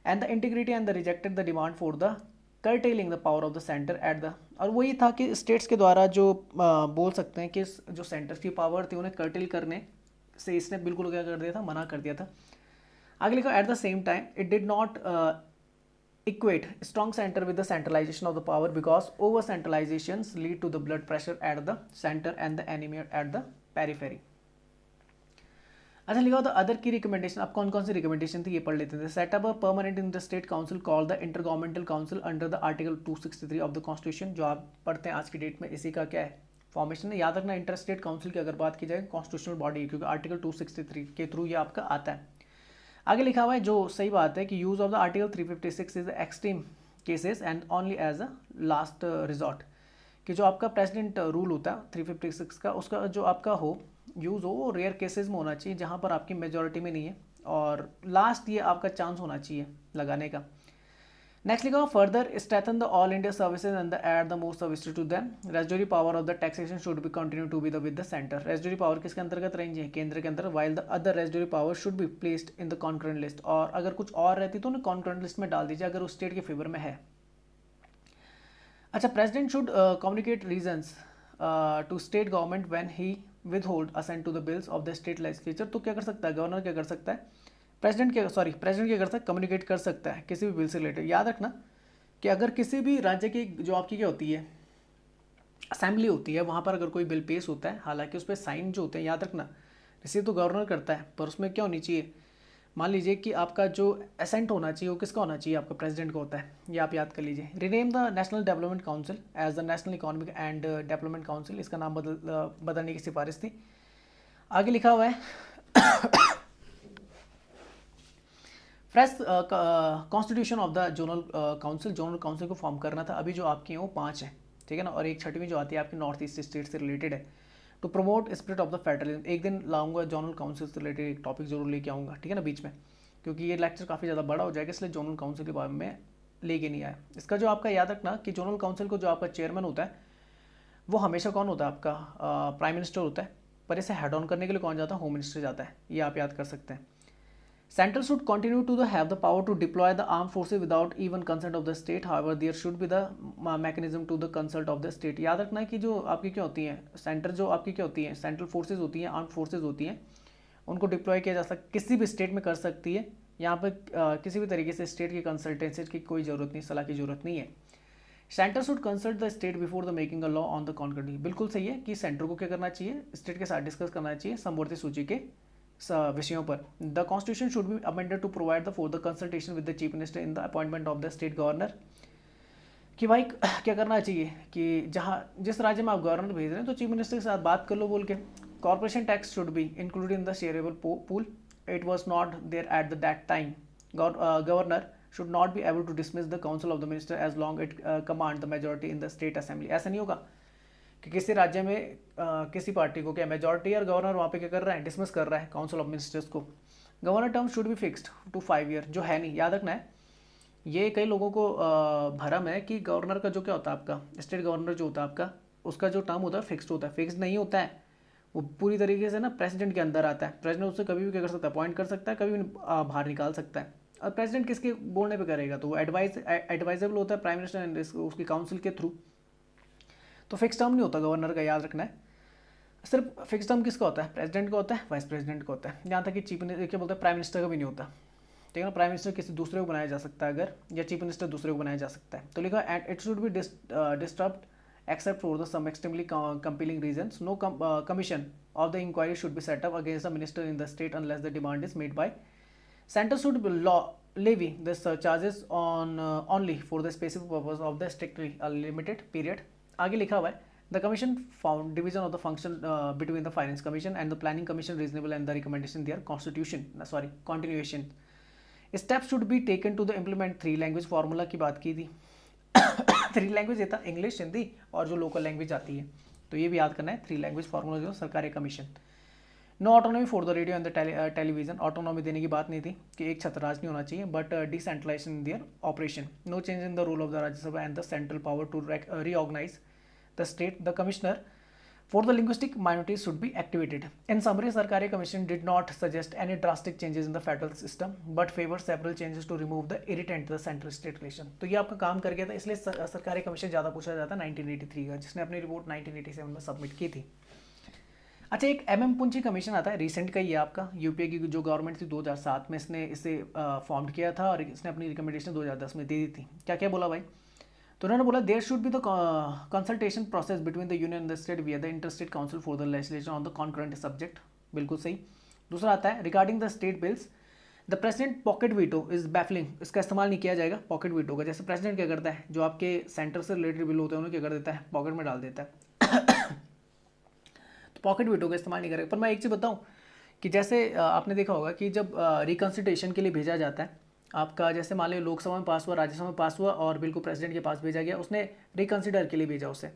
And the integrity and the rejected the demand for the curtailing the power of the center at the, और वही था कि स्टेट्स के द्वारा जो बोल सकते हैं कि जो सेंटर की पावर थी उन्हें कर्टेल करने से इसने बिल्कुल क्या कर दिया था, मना कर दिया था। आगे लिखा at the same time it did not equate strong center with the centralization of the power because over centralizations lead to the blood pressure at the center and the anemia at the periphery. अच्छा लिखा होता other की recommendation, अब कौन कौन सी recommendation थी ये पढ़ लेते थे। Setup a permanent in the state council called the inter governmental council under the article 263 of the constitution, जो आप पढ़ते हैं आज की डेट में, इसी का क्या है, फॉर्मेशन है। याद रखना इंटर स्टेट काउंसिल की अगर बात की जाए कॉन्स्टिट्यूशनल बॉडी, क्योंकि आर्टिकल 263 के थ्रू ये आपका आता है। आगे लिखा हुआ है जो सही बात है कि use of the article 356 is extreme cases and only as a last resort, कि जो आपका प्रेसिडेंट रूल होता है 356 का, उसका जो आपका हो यूज़ हो वो रेयर केसेस में होना चाहिए, जहाँ पर आपकी मेजॉरिटी में नहीं है, और लास्ट ये आपका चांस होना चाहिए लगाने का। नेक्स्ट लिखा further strengthen the all India services and the add the more services to them. Residuary power of the taxation should be continue to be the with the centre. Residuary power किसके अंतर्गत रहेंगी, केंद्र के अंदर, while the other residuary power should be placed in the concurrent list, और अगर कुछ और रहती तो उन्हें कॉन्करेंट लिस्ट में डाल दीजिए अगर उस स्टेट के फेवर में है। अच्छा, president should communicate reasons to state government when he withhold assent to the bills of the state legislature। तो क्या कर सकता है गवर्नर, क्या कर सकता है, प्रेसिडेंट क्या करता है, कम्युनिकेट कर सकता है किसी भी बिल से रिलेटेड। याद रखना कि अगर किसी भी राज्य की जो आपकी क्या होती है असेंबली होती है, वहाँ पर अगर कोई बिल पेश होता है, हालांकि उस पर साइन जो होते हैं, याद रखना रिसीव तो गवर्नर करता है, पर उसमें क्या होनी चाहिए, मान लीजिए कि आपका जो असेंट होना चाहिए वो किसका होना चाहिए, आपका प्रेसिडेंट का होता है, ये आप याद कर लीजिए। Rename the national development council as the national economic and development council, इसका नाम बदलने की सिफारिश थी। आगे लिखा हुआ है fresh constitution of the zonal council, zonal council को फॉर्म करना था। अभी जो आपके हैं वो 5 हैं, ठीक है ना। और एक छठवीं जो आती है आपकी नॉर्थ ईस्ट स्टेट से रिलेटेड है, to promote spirit of the federalism. एक दिन लाऊंगा जोनल काउंसिल से रिलेटेड एक टॉपिक जरूर लेके आऊँगा, ठीक है ना, बीच में, क्योंकि ये लेक्चर काफ़ी ज़्यादा बड़ा हो जाएगा, इसलिए जोनल काउंसिल के बारे में लेके नहीं आया। इसका जो आपका याद रखना कि जोनल काउंसिल को जो आपका चेयरमैन होता है वो हमेशा कौन होता है, आपका प्राइम मिनिस्टर होता है, पर इसे हेड ऑन करने के लिए कौन जाता है, होम मिनिस्टर जाता है, ये आप याद कर सकते हैं। Central should continue to have the power to deploy the armed forces without even consent of the state. However, there should be the mechanism to the consult of the state. याद रखना है कि जो आपकी क्या होती हैं, सेंटर जो आपकी क्या होती हैं, सेंट्रल फोर्सेज होती हैं, आर्म फोर्सेज होती हैं, उनको डिप्लॉय किया जा सकता, किसी भी स्टेट में कर सकती है। यहाँ पर किसी भी तरीके से स्टेट की कंसल्टेंसी की कोई ज़रूरत नहीं, सलाह की ज़रूरत नहीं है। Centre should consult the state before the making a law on the concurrent. बिल्कुल सही है कि सेंटर को क्या करना चाहिए, स्टेट के साथ डिस्कस करना चाहिए समवर्ती सूची के विषयों पर। The constitution should be amended to provide the for the consultation with the chief minister in the appointment of the state governor. कि भाई क्या करना चाहिए कि जहाँ जिस राज्य में आप गवर्नर भेज रहे हैं तो चीफ मिनिस्टर के साथ बात कर लो बोल के। Corporation tax should be included in the shareable pool. It was not there at that time. Governor should not be able to dismiss the council of the minister as long it command the majority in the state assembly। ऐसा नहीं होगा कि किसी राज्य में किसी party को क्या मेजॉरिटी और गवर्नर वहाँ पे क्या कर रहा है, डिसमिस कर रहा है काउंसिल ऑफ मिनिस्टर्स को। Governor term should be fixed to 5 year, जो है नहीं, याद रखना है। ये कई लोगों को भरम है कि गवर्नर का जो क्या होता है, आपका स्टेट गवर्नर जो होता है आपका, उसका जो टर्म होता है फिक्स्ड होता है। फिक्स्ड नहीं होता है, वो पूरी तरीके से ना प्रेसिडेंट के अंदर आता है। प्रेसिडेंट उससे कभी भी क्या कर सकता है, अपॉइंट कर सकता है, कभी भी बाहर निकाल सकता है। और प्रेसिडेंट किसके बोलने पे करेगा, तो वो एडवाइजेबल होता है प्राइम मिनिस्टर एंड उसकी काउंसिल के थ्रू। तो फिक्स टर्म नहीं होता गवर्नर का, याद रखना है। सिर्फ फिक्स टर्म किसका होता है, प्रेसिडेंट का होता है, वाइस प्रेसिडेंट का होता है। यहाँ तक कि चीफ मिनिस्टर क्या बोलते हैं, प्राइम मिनिस्टर का भी नहीं होता, ठीक है ना। प्राइम मिनिस्टर किसी दूसरे को बनाया जा सकता है अगर, या चीफ मिनिस्टर दूसरे को बनाया जा सकता है। तो लिखा and it should be disturb except for the some extremely compelling reasons. No commission of the inquiry should be set up against the minister in the state unless the demand is made by center. Should levy the charges on only for the specific purpose of the strictly limited period. आगे लिखा हुआ है the commission found division of the function between the finance commission and the planning commission reasonable and the recommendation their continuation. Steps should be taken to the implement 3 language formula की बात की थी। 3 language था, English, Hindi और जो local language आती है, तो ये भी याद करना है। 3 लैंग्वेज फार्मूला जो सरकारी कमीशन। No autonomy for the radio and the television. Autonomy देने की बात नहीं थी कि एक छत्रराज नहीं होना चाहिए, but decentralization in their operation. No change in the role of the Rajya Sabha and the central power to reorganize the state. The commissioner for the linguistic minorities should be activated. In summary, Sarkari Commission did not suggest any drastic changes in the federal system, but favored several changes to remove the irritant the central state relation. तो ये आपका काम कर गया था, इसलिए सरकारी commission ज़्यादा पूछा जाता है 1983 का, जिसने अपनी रिपोर्ट 1987 में सबमिट की थी। अच्छा, एक MM पुंची कमीशन आता है, रिसेंट का ही है आपका। यूपीए की जो गवर्नमेंट थी 2007 में इसने इसे फॉर्म किया था और इसने अपनी रिकमेंडेशन 2010 में दे दी थी। क्या क्या बोला भाई, तो उन्होंने बोला there should be the consultation process between the union and the state via the interstate council for the legislation on the concurrent subject. बिल्कुल सही। दूसरा आता है regarding the state bills the president pocket veto is baffling. इसका इस्तेमाल नहीं किया जाएगा पॉकेट वीटो का। जैसे प्रेसिडेंट क्या करता है, जो आपके सेंटर से रिलेटेड बिल होते हैं उन्हें क्या कर देता है, पॉकेट में डाल देता है। तो पॉकेट वीटो का इस्तेमाल नहीं करेगा। पर मैं एक चीज़ बताऊँ कि जैसे आपने देखा होगा कि जब रिकन्सिडरेशन के लिए भेजा जाता है आपका, जैसे मान लो लोकसभा में पास हुआ, राज्यसभा में पास हुआ और बिल को प्रेसिडेंट के पास भेजा गया, उसने रिकन्सिडर के लिए भेजा उसे,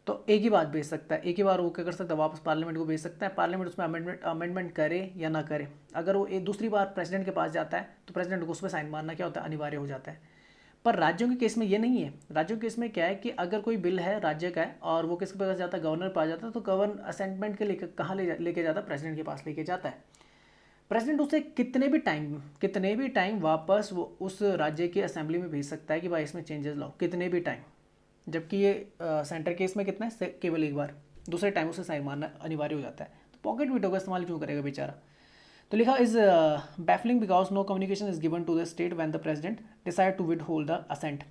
तो एक ही बात भेज सकता है, एक ही बार वो क्या कर सकता है, वापस पार्लियामेंट को भेज सकता है। पार्लियामेंट उसमें अमेंडमेंट करे या ना करे। अगर वो एक दूसरी बार प्रेसिडेंट के पास जाता है तो प्रेसिडेंट को उस पर साइन मारना क्या होता है, अनिवार्य हो जाता है। पर राज्यों के केस में ये नहीं है। राज्यों के केस में क्या है कि अगर कोई बिल है राज्य का है और वो किसके पास जाता है, गवर्नर पास जाता है, तो गवर्नर असेंटमेंट के लिए कहाँ लेके जाता है, प्रेसिडेंट के पास लेके जाता है। प्रेसिडेंट उसे कितने भी टाइम वापस वो उस राज्य की असेंबली में भेज सकता है कि भाई इसमें चेंजेस लाओ, कितने भी टाइम। जबकि ये सेंटर केस में कितना है, केवल एक बार, दूसरे टाइम उसे साइन मारना अनिवार्य हो जाता है। तो पॉकेट वीटो का इस्तेमाल क्यों करेगा बेचारा। तो लिखा is baffling because no communication is given to the state when the president decide to withhold the assent.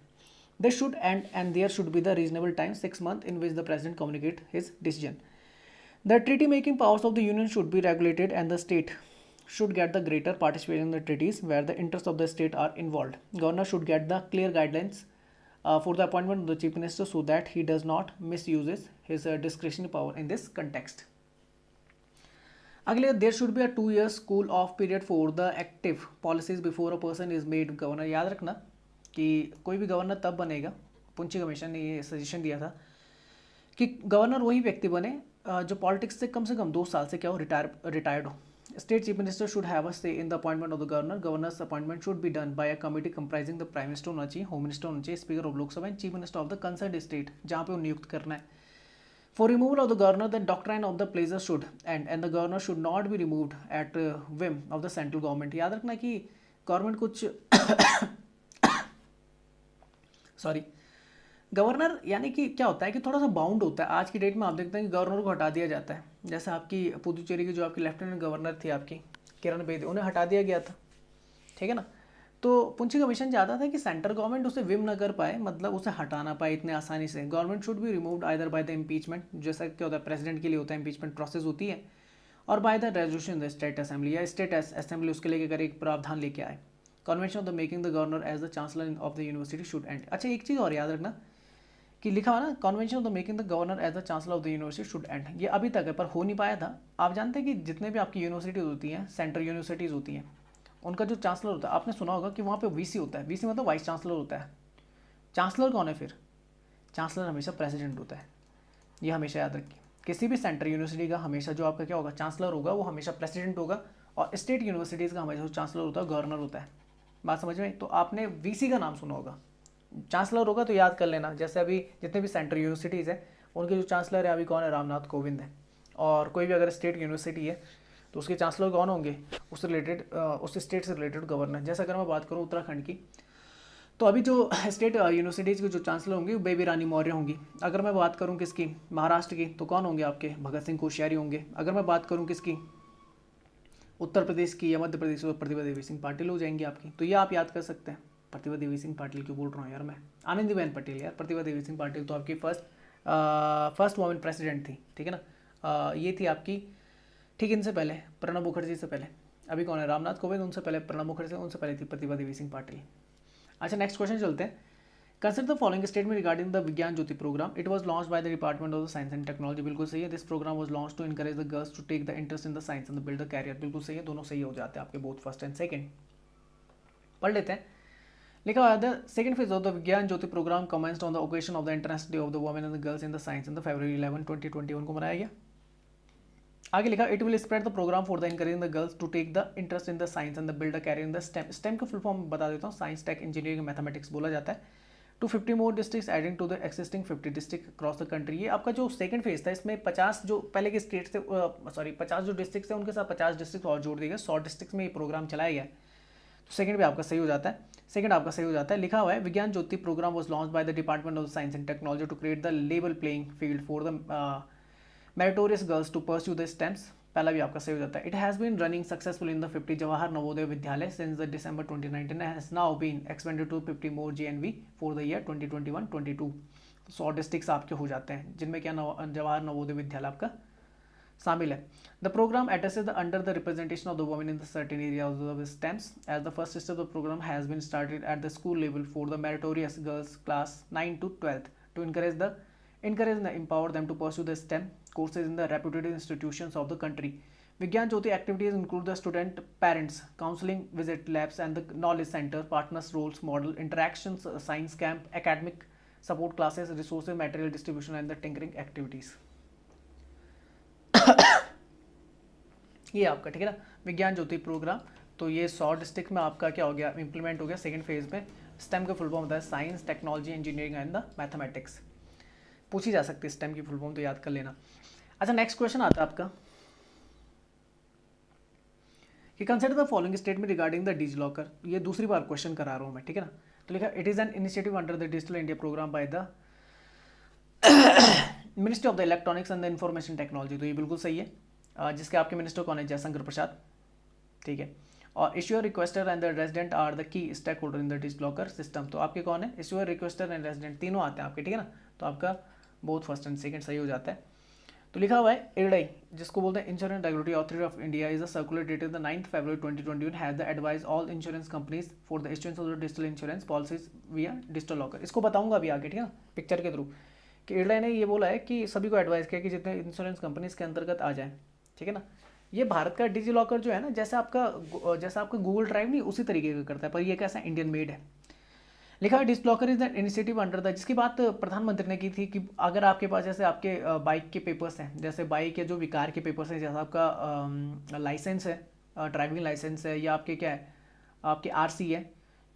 This should end there should be the reasonable time 6 months in which the president communicate his decision. The treaty making powers of the union should be regulated and the state should get the greater participation in the treaties where the interests of the state are involved. Governor should get the clear guidelines for the appointment of the chief minister so that he does not misuses his discretionary power in this context. अगले, there should be a 2 years cool off period for the active policies before a person is made governor. याद रखना कि कोई भी governor तब बनेगा, पुंची commission ने ये सजेशन दिया था कि गवर्नर वही व्यक्ति बने जो पॉलिटिक्स से कम 2 साल से क्या हो, रिटायर्ड हो। State chief minister should have a say in the appointment of the governor. Governors appointment should be done by a committee comprising the prime minister होना चाहिए, होम मिनिस्टर होना चाहिए, speaker of Lok Sabha and chief minister of the concern state जहाँ पे वो नियुक्त करना है। For removal of the governor, the doctrine of the pleasure should end and the governor should not be removed at whim of the central government। याद रखना कि government कुछ सॉरी गवर्नर यानी कि क्या होता है कि थोड़ा सा बाउंड होता है। आज की डेट में आप देखते हैं कि गवर्नर को हटा दिया जाता है। जैसे आपकी पुदुचेरी की जो आपकी लेफ्टिनेंट गवर्नर थी आपकी किरण बेदी, उन्हें हटा दिया गया था, ठीक है ना। तो पुंछी कमीशन चाहता था कि सेंट्रल गवर्नमेंट उसे विम न कर पाए, मतलब उसे हटा ना पाए इतने आसानी से। Government should be removed either by the impeachment, जैसा क्या होता है प्रेसिडेंट के लिए होता है इम्पीचमेंट प्रोसेस होती है, और by the resolution the state assembly, या स्टेट असेंबली उसके लेके कर एक प्रावधान लेके आए। Convention of the making the governor as the chancellor of the university should end. अच्छा एक चीज़ और याद रखना कि लिखा हुआ ना convention of the making the governor as the chancellor of the university should end, ये अभी तक है पर हो नहीं पाया था। आप जानते हैं कि जितने भी आपकी यूनिवर्सिटीज़ होती हैं, सेंट्रल यूनिवर्सिटीज़ होती हैं, उनका जो चांसलर होता है, आपने सुना होगा कि वहाँ पे वीसी होता है। वीसी मतलब वाइस चांसलर होता है। चांसलर कौन है फिर? चांसलर हमेशा प्रेसिडेंट होता है, ये हमेशा याद रखिए। किसी भी सेंट्रल यूनिवर्सिटी का हमेशा जो आपका क्या होगा, चांसलर होगा, वो हमेशा प्रेसिडेंट होगा। और स्टेट यूनिवर्सिटीज़ का हमेशा जो चांसलर होता है गवर्नर होता है। बात समझ में? तो आपने वीसी का नाम सुना होगा, चांसलर होगा तो याद कर लेना। जैसे अभी जितने भी सेंट्रल यूनिवर्सिटीज़ है उनके जो चांसलर है अभी कौन है, रामनाथ कोविंद है। और कोई भी अगर स्टेट यूनिवर्सिटी है तो उसके चांसलर कौन होंगे, उससे रिलेटेड उस स्टेट से रिलेटेड गवर्नर। जैसे अगर मैं बात करूँ उत्तराखंड की, तो अभी जो स्टेट यूनिवर्सिटीज़ के जो चांसलर होंगे वो बेबी रानी मौर्य होंगी। अगर मैं बात करूँ किसकी, महाराष्ट्र की, तो कौन होंगे आपके, भगत सिंह कोश्यारी होंगे। अगर मैं बात करूँ किसकी, उत्तर प्रदेश की या मध्य प्रदेश की, तो प्रतिभा देवी सिंह पाटिल हो जाएंगी आपकी। तो ये आप याद कर सकते हैं। प्रतिभा देवी सिंह पाटिल क्यों बोल रहा हूँ यार मैं, आनंदीबेन पटेल यार। प्रतिभा देवी सिंह पाटिल तो आपकी फर्स्ट वुमेन प्रेसिडेंट थी, ठीक है ना। ये थी आपकी, ठीक इनसे पहले प्रणब मुखर्जी से पहले अभी कौन है, रामनाथ कोविंद, उनसे पहले प्रणब मुखर्जी, उनसे पहले थी प्रतिभा देवी सिंह पाटिल। अच्छा नेक्स्ट क्वेश्चन चलते हैं। Consider the following statement regarding the Vigyan Jyoti programme. It was launch by the department of the science and technology, बिल्कुल सही है। This programme was launch to encourage the girls to take the interest in the science and build the career, बिल्कुल सही है। दोनों सही हो जाते हैं आपके, बोथ फर्स्ट एंड सेकंड। पढ़ लेते हैं। लिखा हुआ है the second phase of the Vigyan Jyoti programme commenced on the occasion of the international day of the women and the girls in the science in the February 11, 2021 को मनाया गया। आगे लिखा it will spread the programme for the encouraging the girls to take the interest in the science and the build a career in the STEM. STEM का full form बता देता हूँ, science tech engineering mathematics बोला जाता है। To 50 more district adding to the existing 50 district across the country. ये आपका जो सेकंड फेज था, इसमें 50 जो पहले के स्टेट थे, 50 जो डिस्ट्रिक्ट थे उनके साथ 50 डिस्ट्रिक्ट और जोड़ दिए गए। 100 डिस्ट्रिक्ट में ये प्रोग्राम चलाया गया। तो सेकंड भी आपका सही हो जाता है, सेकंड आपका सही हो जाता है। लिखा हुआ है Vigyan Jyoti programme was launch by the department of science and technology to create the level playing field for the meritorious girls to pursue the STEMs. पहला भी आपका सही हो जाता है। It has been running successful in the 50 Jawahar Navodaya Vidyalaya since the December 2019 has now been expanded to 50 more JNV for the year 2021-22। 100 districts आपके हो जाते हैं जिनमें क्या जवाहर नवोदय विद्यालय आपका शामिल है। The programme addresses the under the representation of the women in the certain area of the stems as the first step of the programme has been started at the school level for the meritorious girls class 9 to 12 to encourage and empower them to pursue the STEM courses in the reputed institutions of the country. Vigyan Jyoti activities include the student parents, counseling, visit labs and the knowledge center, partners roles model, interactions, science camp, academic support classes, resources, material distribution and the tinkering activities. ये आपका ठीक है ना विज्ञान Jyoti programme. तो ये 100 district में आपका क्या हो गया, इंप्लीमेंट हो गया सेकंड फेज में। स्टेम का फुल फॉर्म होता है science technology engineering and the mathematics. पूछी जा सकती है स्टेम की फुल फॉर्म, तो याद कर लेना। अच्छा नेक्स्ट क्वेश्चन आता है आपका कि consider the following statement regarding the DigiLocker. ये दूसरी बार क्वेश्चन करा रहा हूँ मैं, ठीक है ना। तो लिखा it is an initiative under the digital India programme by the ministry of the electronics and the information technology. तो ये बिल्कुल सही है। जिसके आपके मिनिस्टर कौन है, जयशंकर प्रसाद, ठीक है। और issuer requester and the resident are the key stakeholder in the DigiLocker system. तो आपके कौन है, इश्यूअर रिक्वेस्टर एंड रेजिडेंट, तीनों आते हैं आपके, ठीक है ना। तो आपका बोथ फर्स्ट एंड सेकंड सही हो जाता है। तो लिखा हुआ है IRDAI, जिसको बोलते हैं insurance regulatory authority of India, is a circular dated the 9th February 2021 has the advise all insurance companies for the issuance of the digital insurance policies विया डिजिटल लॉकर। इसको बताऊंगा अभी आगे, ठीक है ना, पिक्चर के थ्रू। कि IRDAI ने ये बोला है कि सभी को एडवाइस किया कि जितने इंश्योरेंस कंपनीज के अंतर्गत आ जाए, ठीक है ना। ये भारत का डिजी लॉकर जो है ना, जैसा आपका गूगल ड्राइव नहीं, उसी तरीके का करता है, पर ये कैसा इंडियन मेड है। लिखा है DigiLocker is the initiative under the, जिसकी बात प्रधानमंत्री ने की थी कि अगर आपके पास जैसे आपके बाइक के पेपर्स हैं, जैसे बाइक के जो भी कार के पेपर्स हैं, जैसे आपका लाइसेंस है, ड्राइविंग लाइसेंस है, या आपके क्या है, आपके आरसी है,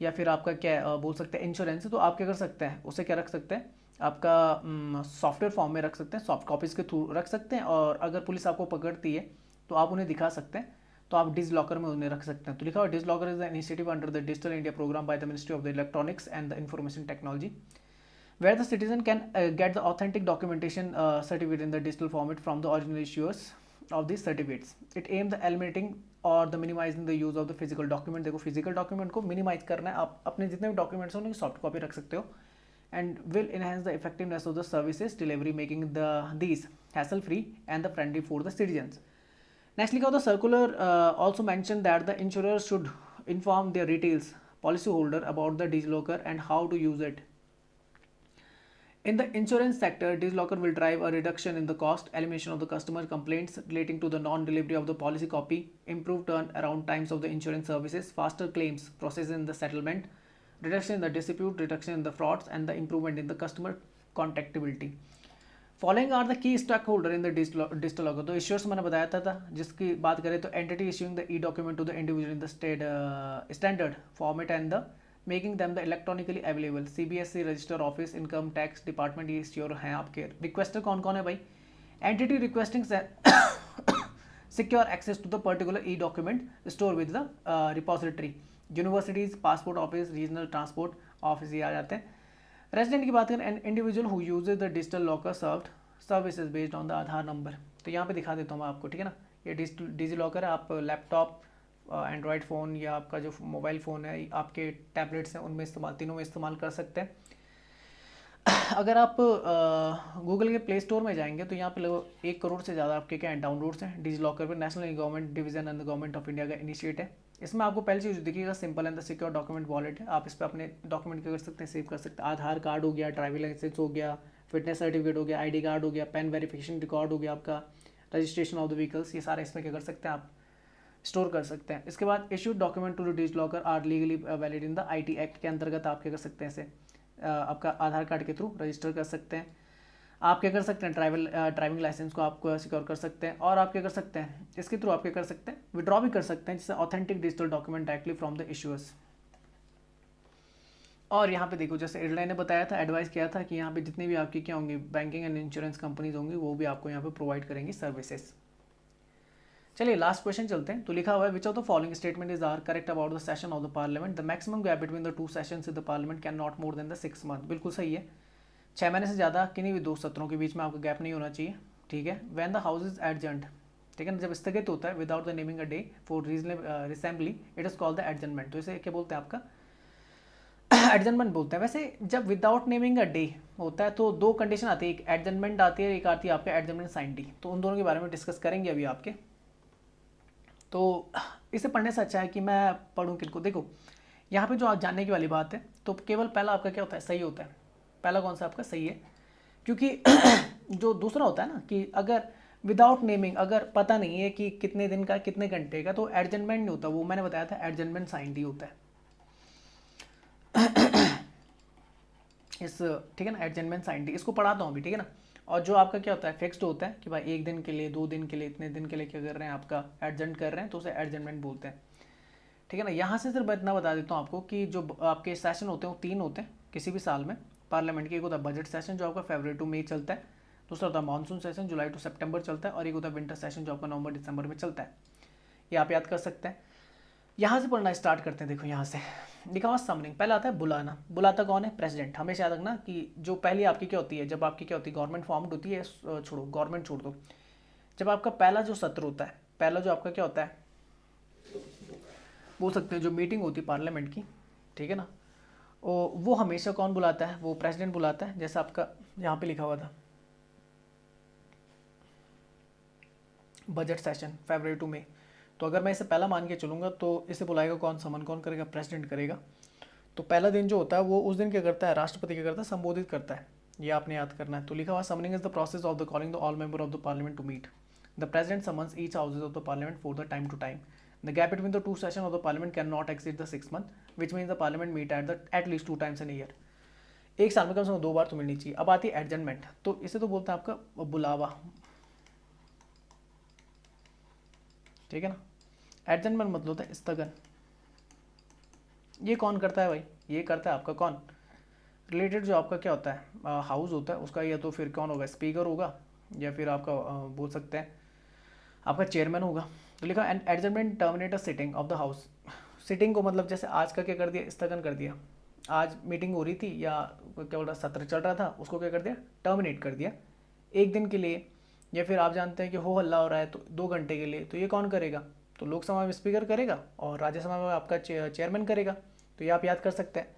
या फिर आपका क्या है, बोल सकते हैं इंश्योरेंस है, तो आप क्या कर सकते हैं, उसे क्या रख सकते हैं, आपका सॉफ्टवेयर फॉर्म में रख सकते हैं, सॉफ्ट कॉपीज़ के थ्रू रख सकते हैं, और अगर पुलिस आपको पकड़ती है तो आप उन्हें दिखा सकते हैं, तो आप डिज लॉकर में उन्हें रख सकते हैं। तो लिखा हुआ DigiLocker is the initiative under the digital India programme by the ministry of the electronics and the information technology, where the citizen can get the authentic documentation certificate in the digital format from the original issuers of these certificates. It aims at eliminating or the minimizing the use of the physical document. देखो physical document को minimize करना है, आप अपने जितने भी documents हैं उनकी soft copy रख सकते हो, and will enhance the effectiveness of the services delivery, making these hassle free and the friendly for the citizens. Next, लिखा होता circular also mentioned that the insurers should inform their retails policyholder about the DigiLocker and how to use it. In the insurance sector, DigiLocker will drive a reduction in the cost, elimination of the customer complaints relating to the non-delivery of the policy copy, improved turnaround times of the insurance services, faster claims process in the settlement, reduction in the dispute, reduction in the frauds, and the improvement in the customer contactability. Following are the key stockholder in the digital locker. तो issuers मैंने बताया था जिसकी बात करें तो entity issuing the e document to the individual in the standard format and the making them the electronically available. CBSE register office, income tax department, ये issuer हैं आपके। रिक्वेस्टर कौन कौन है भाई? Entity requesting secure access to the particular e document store with the repository. Universities, passport office, regional transport office ये आ जाते हैं। रेजिडेंट की बात करें, an individual who uses the digital locker served services based on the Aadhaar number. तो यहाँ पे दिखा देता हूँ मैं आपको, ठीक है ना। ये डिजी लॉकर है, आप लैपटॉप, एंड्रॉयड फ़ोन या आपका जो मोबाइल फ़ोन है, आपके टैबलेट्स हैं, उनमें इस्तेमाल, तीनों में इस्तेमाल कर सकते हैं। अगर आप गूगल के प्ले स्टोर में जाएंगे तो यहाँ पे लगभग 1 करोड़ से ज़्यादा आपके क्या डाउनलोड्स हैं डिजी लॉकर पर। National government division and the government of India का इनिशिएट है। इसमें आपको पहली चीज़ दिखिएगा, simple and the secure document wallet है। आप इस पर अपने डॉक्यूमेंट क्या कर सकते हैं, सेव कर सकते हैं। आधार कार्ड हो गया, ड्राइविंग लाइसेंस हो गया, फिटनेस सर्टिफिकेट हो गया, आईडी कार्ड हो गया, पैन वेरिफिकेशन रिकॉर्ड हो गया, आपका रजिस्ट्रेशन ऑफ द व्हीकल्स, ये सारे इसमें क्या कर सकते हैं, आप स्टोर कर सकते हैं। इसके बाद issued document to DigiLocker are legally valid in the IT act के अंतर्गत आप क्या कर सकते हैं, इसे आपका आधार कार्ड के थ्रू रजिस्टर कर सकते हैं। आप क्या कर सकते हैं, ड्राइविंग लाइसेंस को आप सिक्योर कर सकते हैं। और आप क्या कर सकते हैं, इसके थ्रू आप क्या कर सकते हैं, विड्रॉ भी कर सकते हैं, जिससे authentic digital document directly from the issuers. और यहाँ पे देखो, जैसे एयरलाइन ने बताया था, एडवाइस किया था कि यहाँ पे जितनी भी आपकी क्या होंगी बैंकिंग एंड इंश्योरेंस कंपनीज होंगी, वो भी आपको यहाँ पे प्रोवाइड करेंगी सर्विसेज। चलिए लास्ट क्वेश्चन चलते हैं। तो लिखा हुआ है, which of the following statement is are correct about the session of the parliament? The maximum gap between the 2 sessions in the parliament can not more than the 6 month. बिल्कुल सही है, 6 महीने से ज़्यादा किन्हीं भी 2 सत्रों के बीच में आपका गैप नहीं होना चाहिए, ठीक है। When the house is adjourned, ठीक है ना, जब स्थगित होता है without the naming a day for reasonable assembly, it is called the adjournment. तो इसे क्या बोलते हैं, आपका एडजर्नमेंट बोलते हैं। वैसे जब विदाउट नेमिंग अ डे होता है तो 2 कंडीशन आती है, एक एडजर्नमेंट आती है, एक आती है आपका एडजर्नमेंट साइन डी। तो उन दोनों के बारे में डिस्कस करेंगे अभी आपके। तो इसे पढ़ने से अच्छा है कि मैं पढ़ूँ किनको। देखो यहाँ पे जो आप जानने की वाली बात है, तो केवल पहला आपका क्या होता है, सही होता है। पहला कौन सा आपका सही है, क्योंकि जो दूसरा होता है ना कि अगर विदाउट नेमिंग, अगर पता नहीं है कि कितने दिन का कितने घंटे का, तो एडजर्नमेंट नहीं होता, वो मैंने बताया था एडजर्नमेंट साइन डी होता है इस, ठीक है ना, एडजर्नमेंट साइन डी। इसको पढ़ाता हूँ अभी, ठीक है ना। और जो आपका क्या होता है, फिक्स्ड होता है कि भाई 1 दिन के लिए, 2 दिन के लिए, इतने दिन के लिए क्या कर रहे हैं, आपका एडजर्न कर रहे हैं, तो उसे एडजर्नमेंट बोलते हैं, ठीक है ना। यहाँ से सिर्फ इतना बता देता हूँ आपको कि जो आपके सेशन होते हैं वो 3 होते हैं किसी भी साल में पार्लियामेंट के। एक होता है बजट सेशन जो आपका फरवरी टू मई चलता है, दूसरा होता है मानसून सेशन जुलाई टू सितंबर चलता है, और एक होता है विंटर सेशन जो आपका नवंबर दिसंबर में चलता है। ये आप याद कर सकते हैं। यहाँ से पढ़ना स्टार्ट करते हैं। देखो यहाँ से लिखा हुआ समनिंग, पहला आता है बुलाना। बुलाता कौन है, प्रेसिडेंट। हमेशा याद रखना कि जो पहली आपकी क्या होती है, जब आपकी क्या होती है, गवर्नमेंट फॉर्म्ड होती है, छोड़ो गवर्नमेंट छोड़ दो, जब आपका पहला जो सत्र होता है, पहला जो आपका क्या होता है, बोल सकते हैं जो मीटिंग होती है पार्लियामेंट की, ठीक है ना, वो हमेशा कौन बुलाता है, वो प्रेसिडेंट बुलाता है। जैसा आपका यहाँ पे लिखा हुआ था बजट सेशन फरवरी टू मई, तो अगर मैं इसे पहला मान के चलूँगा तो इसे बुलाएगा कौन, समन कौन करेगा, प्रेसिडेंट करेगा। तो पहला दिन जो होता है वो उस दिन क्या करता है, राष्ट्रपति क्या करता है, संबोधित करता है। ये आपने याद करना है। तो लिखा हुआ summoning is the process of the calling the all member of the parliament to meet. The president summons each houses of the parliament for the time to time. The gap between the two session of the parliament can not exceed the 6 month which means the parliament meet at least 2 times in year. एक साल में कम से कम 2 बार तो मिलनी चाहिए। अब आती है एडजमेंट, तो इसे तो बोलते हैं आपका बुलावा, ठीक है ना। एडजमेंट मतलब होता है स्थगन। ये कौन करता है भाई, ये करता है आपका कौन, रिलेटेड जो आपका क्या होता है हाउस होता है उसका, या तो फिर कौन होगा, स्पीकर होगा, या फिर आपका बोल सकते हैं आपका चेयरमैन होगा। तो लिखा an adjournment terminate a sitting of the house. Sitting को मतलब जैसे आज का क्या कर दिया, स्थगन कर दिया। आज मीटिंग हो रही थी या क्या बोल रहा सत्र चल रहा था, उसको क्या कर दिया, टर्मिनेट कर दिया एक दिन के लिए। या फिर आप जानते हैं कि हो हल्ला हो रहा है तो 2 घंटे के लिए, तो ये कौन करेगा, तो लोकसभा में स्पीकर करेगा और राज्यसभा में आपका चेयरमैन करेगा। तो ये आप याद कर सकते हैं।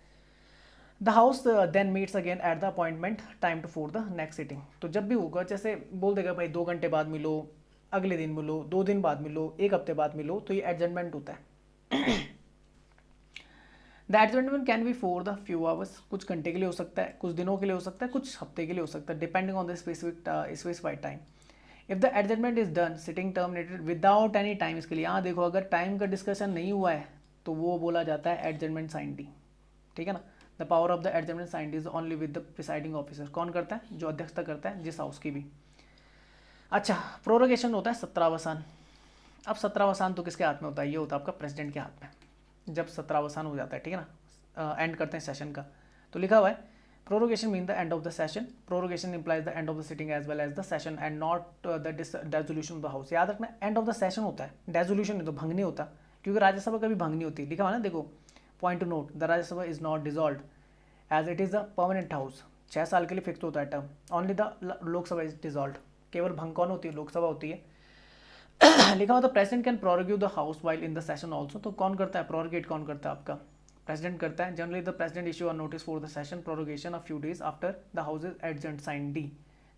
The house then meets again at the appointment time to for the next sitting. तो जब भी होगा जैसे बोल देगा भाई 2 घंटे बाद मिलो, अगले दिन मिलो, 2 दिन बाद मिलो, 1 हफ्ते बाद मिलो, तो ये एडजमेंट होता है। The adjournment can be for the few hours, कुछ घंटे के लिए हो सकता है, कुछ दिनों के लिए हो सकता है, कुछ हफ्ते के लिए हो सकता है, depending on the specified time. If the adjournment is done sitting terminated without any time, इसके लिए यहाँ देखो अगर टाइम का डिस्कशन नहीं हुआ है तो वो बोला जाता है एडजमेंट साइन डी, ठीक है ना। The power of the adjournment sine die is only with the presiding officer, कौन करता है, जो अध्यक्षता करता है जिस हाउस की भी। अच्छा, प्रोरोगेशन होता है सत्रावसान। अब सत्रावसान तो किसके हाथ में होता है, ये होता है आपका प्रेसिडेंट के हाथ में, जब सत्रावसान हो जाता है, ठीक है ना, एंड करते हैं सेशन का। तो लिखा हुआ है prorogation mean the end of the session, prorogation implies the end of the sitting as well as the session and not the dissolution of the house. याद रखना एंड ऑफ द सेशन होता है, dissolution नहीं, तो भंग नहीं होता, क्योंकि राज्यसभा कभी भंग नहीं होती। लिखा हुआ ना देखो, point to note, the Rajya Sabha is not dissolve as it is the permanent house, 6 साल के लिए फिक्स होता है term. Only the Lok Sabha is dissolve, केवल भंग कौन होती है, लोकसभा होती है। लिखा हुआ था president can prorogate the house while in the session also, तो कौन करता है, प्रोरोगेट कौन करता है, आपका प्रेसिडेंट करता है। Generally the president issue a notice for the session prorogation of few days after the house is adjourned sine die.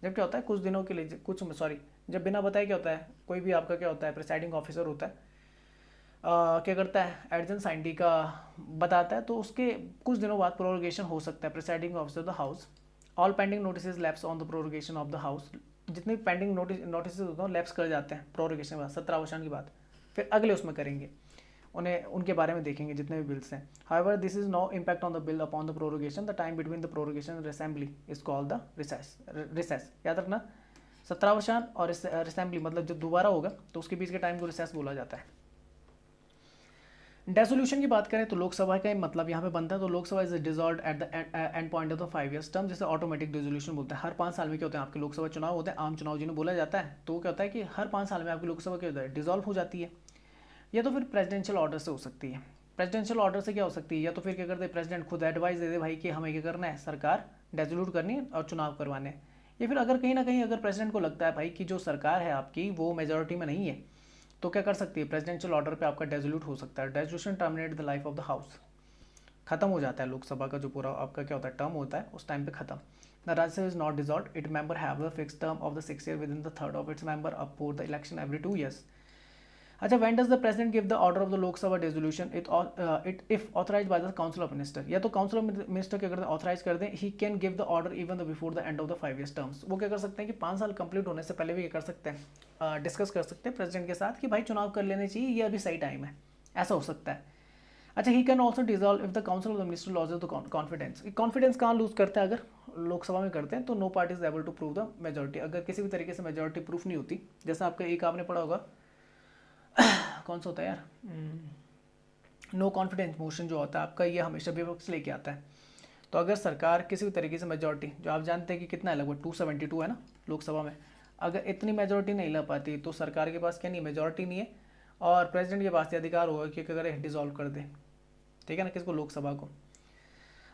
जब क्या होता है कुछ दिनों के लिए, कुछ सॉरी जब बिना बताए क्या होता है, कोई भी आपका क्या होता है प्रिसाइडिंग ऑफिसर होता है, क्या करता है एडजर्न साइन डी का बताता है, तो उसके कुछ दिनों बाद प्रोरोगेशन हो सकता है presiding officer the house. All pending notice lapse on the prorogation of the house, जितने भी पेंडिंग नोटिस होते हैं लैप्स कर जाते हैं प्रोरोगेशन के बाद, सत्रावसान की बात, फिर अगले उसमें करेंगे, उन्हें उनके बारे में देखेंगे जितने भी बिल्स हैं। However this is no impact on the bill upon the prorogation, the time between the prorogation and assembly is called the recess. याद रखना सत्रावसान और असेंबली मतलब जब दोबारा होगा तो उसके बीच के टाइम को रिसेस बोला जाता है। डेसोल्यूशन की बात करें तो लोकसभा का मतलब यहाँ पे बनता है, तो Lok Sabha is dissolve at the end point of the 5 years term, जिसे ऑटोमेटिक डिसोल्यूशन बोलते हैं। हर 5 साल में क्या होता है आपके लोकसभा चुनाव होते हैं, आम चुनाव जिन्हें बोला जाता है, तो क्या होता है कि हर 5 साल में आपकी लोकसभा क्या होता है, डिजॉल्व हो जाती है। या तो फिर प्रेसिडेंशियल ऑर्डर से हो सकती है। प्रेसिडेंशियल ऑर्डर से क्या हो सकती है, या तो फिर क्या करते हैं प्रेसिडेंट खुद एडवाइस दे दे भाई कि हमें क्या करना है, सरकार डेसोल्यूट करनी है और चुनाव करवाने हैं। या फिर अगर कहीं ना कहीं अगर प्रेसिडेंट को लगता है भाई कि जो सरकार है आपकी वो मेजोरिटी में नहीं है, तो क्या कर सकती है, प्रेसिडेंशियल ऑर्डर पे आपका डेसोल्यूट हो सकता है। Dissolution terminate the life of the house, खत्म हो जाता है लोकसभा का जो पूरा आपका क्या होता है टर्म होता है उस टाइम पे खत्म। The Rajya Sabha is not dissolve, it member have the fix term of the 6 year with in the third of its member up for the election every 2 years. अच्छा, when does the president give the order of the Lok Sabha dissolution, it if authorised by the council of minister, या तो council of minister क्या करते हैं, authorise कर दें, he can give the order even before the end of the 5 years terms. वो क्या कर सकते हैं कि 5 साल कंप्लीट होने से पहले भी क्या कर सकते हैं, डिस्कस कर सकते हैं प्रेसिडेंट के साथ कि भाई चुनाव कर लेने चाहिए, ये अभी सही टाइम है, ऐसा हो सकता है। अच्छा, he can also dissolve if the council of the minister loses the confidence. Confidence कहाँ लूज करते हैं, अगर लोकसभा में करते हैं तो no party is able to prove the majority, अगर किसी भी तरीके से मेजोरिटी प्रूफ नहीं होती। जैसा आपका एक आपने पढ़ा होगा कौन सा होता है यार, नो कॉन्फिडेंस मोशन जो होता है आपका, ये हमेशा विपक्ष लेके आता है। तो अगर सरकार किसी भी तरीके से मेजोरिटी, जो आप जानते हैं कि कितना है लगभग 272 है ना लोकसभा में, अगर इतनी मेजोरिटी नहीं ला पाती तो सरकार के पास क्या नहीं, मेजोरिटी नहीं है, और प्रेसिडेंट के पास अधिकार होगा कि अगर डिजॉल्व कर दे, ठीक है ना, किसको, लोकसभा को।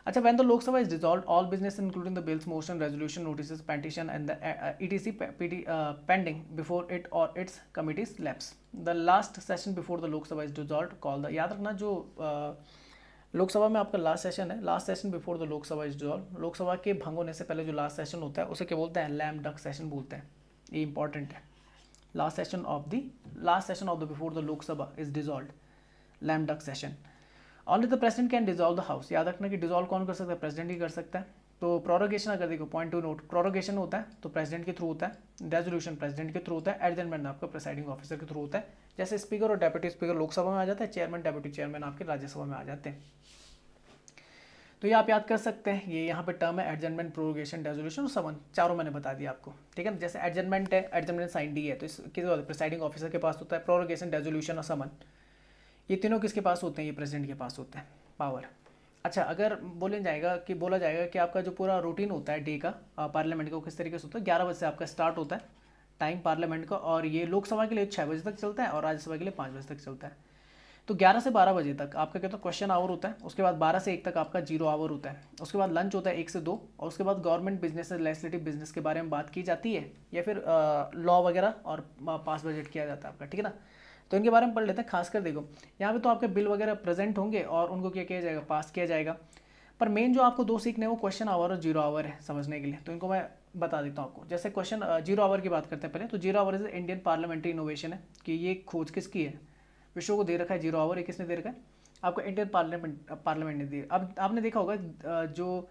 अच्छा, when the Lok Sabha is dissolved, all business including the bills, motion, resolution, notices, petition and the etc pending before it or its committees lapse. The last session before the Lok Sabha is dissolved called the, याद रखना जो लोकसभा में आपका last session है, last session before the Lok Sabha is dissolve, Lok Sabha के भंग होने से पहले जो लास्ट सेशन होता है उसे क्या बोलते हैं, लैम डक सेशन बोलते हैं। ये इंपॉर्टेंट है, last session of the before the Lok Sabha is dissolve, lame duck session. Only the president can dissolve the house, याद रखना कि डिजॉल्व कौन कर सकता है, प्रेसिडेंट ही कर सकता है। तो प्रोरोगेशन अगर देखो पॉइंट टू नोट, प्रोरोगेशन होता है तो प्रेसिडेंट के थ्रू होता है, रेजोल्यूशन प्रेसिडेंट के थ्रू होता है, एडजमेंट आपका प्रिसाइडिंग ऑफिसर के थ्रू होता है। जैसे स्पीकर और डेप्यूटी स्पीकर लोकसभा में आ जाता है, चेयरमैन डेप्यूटी चेयरमैन आपके राज्यसभा में आ जाते हैं। तो ये आप याद कर सकते हैं, ये यहाँ पे टर्म है एडजमेंट, प्रोरोगेशन, रेजोल्यूशन और समन, चारों मैंने बता दिया आपको, ठीक है ना। जैसे एडजमेंट है, एडजमेंट साइन डी है, तो इसके प्रिसाइडिंग ऑफिसर के पास होता है, प्रोरोगेशन, रेजोल्यूशन और समन ये तीनों किसके पास होते हैं, ये प्रेसिडेंट के पास होते हैं पावर। अच्छा, अगर बोला जाएगा कि आपका जो पूरा रूटीन होता है डे का पार्लियामेंट का, वो किस तरीके से होता है, 11 बजे से आपका स्टार्ट होता है टाइम पार्लियामेंट का, और ये लोकसभा के लिए 6 बजे तक चलता है और राज्यसभा के लिए 5 बजे तक चलता है। तो 11 से 12 बजे तक आपका क्या होता है, क्वेश्चन आवर होता है, उसके बाद 12 से 1 तक आपका जीरो आवर होता है, उसके बाद लंच होता है 1 से 2, और उसके बाद गवर्नमेंट बिजनेस लेजिस्लेटिव बिजनेस के बारे में बात की जाती है, या फिर लॉ वगैरह और पास बजट किया जाता है आपका, ठीक है ना। तो इनके बारे में पढ़ लेते हैं। खासकर देखो यहाँ पे तो आपके बिल वगैरह प्रेजेंट होंगे और उनको क्या किया जाएगा, पास किया जाएगा, पर मेन जो आपको दो सीखने हैं वो क्वेश्चन आवर और जीरो आवर है समझने के लिए, तो इनको मैं बता देता हूँ आपको। जैसे क्वेश्चन जीरो आवर की बात करते हैं पहले, तो zero hour is Indian parliamentary innovation है, कि ये खोज किसकी है, विश्व को दे रखा है जीरो आवर, ये किसने दे रखा है, आपको इंडियन पार्लियामेंट ने दी। अब आपने देखा होगा जो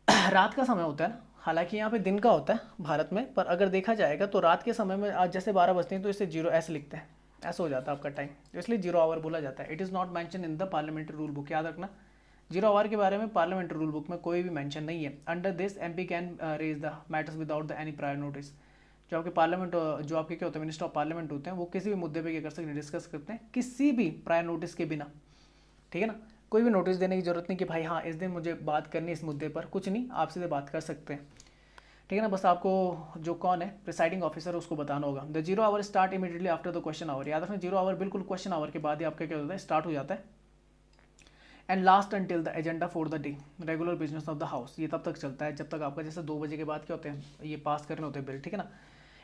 रात का समय होता है ना, हालांकि यहाँ पे दिन का होता है भारत में, पर अगर देखा जाएगा तो रात के समय में आज जैसे 12 बजते हैं तो इसे जीरो ऐसे लिखते हैं, ऐसा हो जाता है आपका टाइम, तो इसलिए जीरो आवर बोला जाता है। It is not mention in the parliamentary rule book, याद रखना जीरो आवर के बारे में पार्लियामेंट्री रूल बुक में कोई भी मेंशन नहीं है। Under this MP can raise the matters without the any prior notice. जो आपके पार्लियामेंट जो आपके क्या होते हैं, मिनिस्टर ऑफ पार्लियामेंट होते हैं, वो किसी भी मुद्दे पे क्या कर सकते हैं, डिस्कस करते हैं किसी भी प्रायर नोटिस के बिना, ठीक है ना। कोई भी नोटिस देने की जरूरत नहीं कि भाई हाँ इस दिन मुझे बात करनी है इस मुद्दे पर, कुछ नहीं, आप सीधे बात कर सकते हैं, ठीक है ना। बस आपको जो कौन है प्रिसाइडिंग ऑफिसर उसको बताना होगा। The zero hour start immediately after the question hour, याद रखना जीरो आवर बिल्कुल क्वेश्चन आवर के बाद ही आपका क्या होता है, स्टार्ट हो जाता है। And last until the agenda for the day regular business of the house, ये तब तक चलता है जब तक आपका जैसे 2 बजे के बाद क्या होते हैं, ये पास करने होते हैं बिल, ठीक है ना।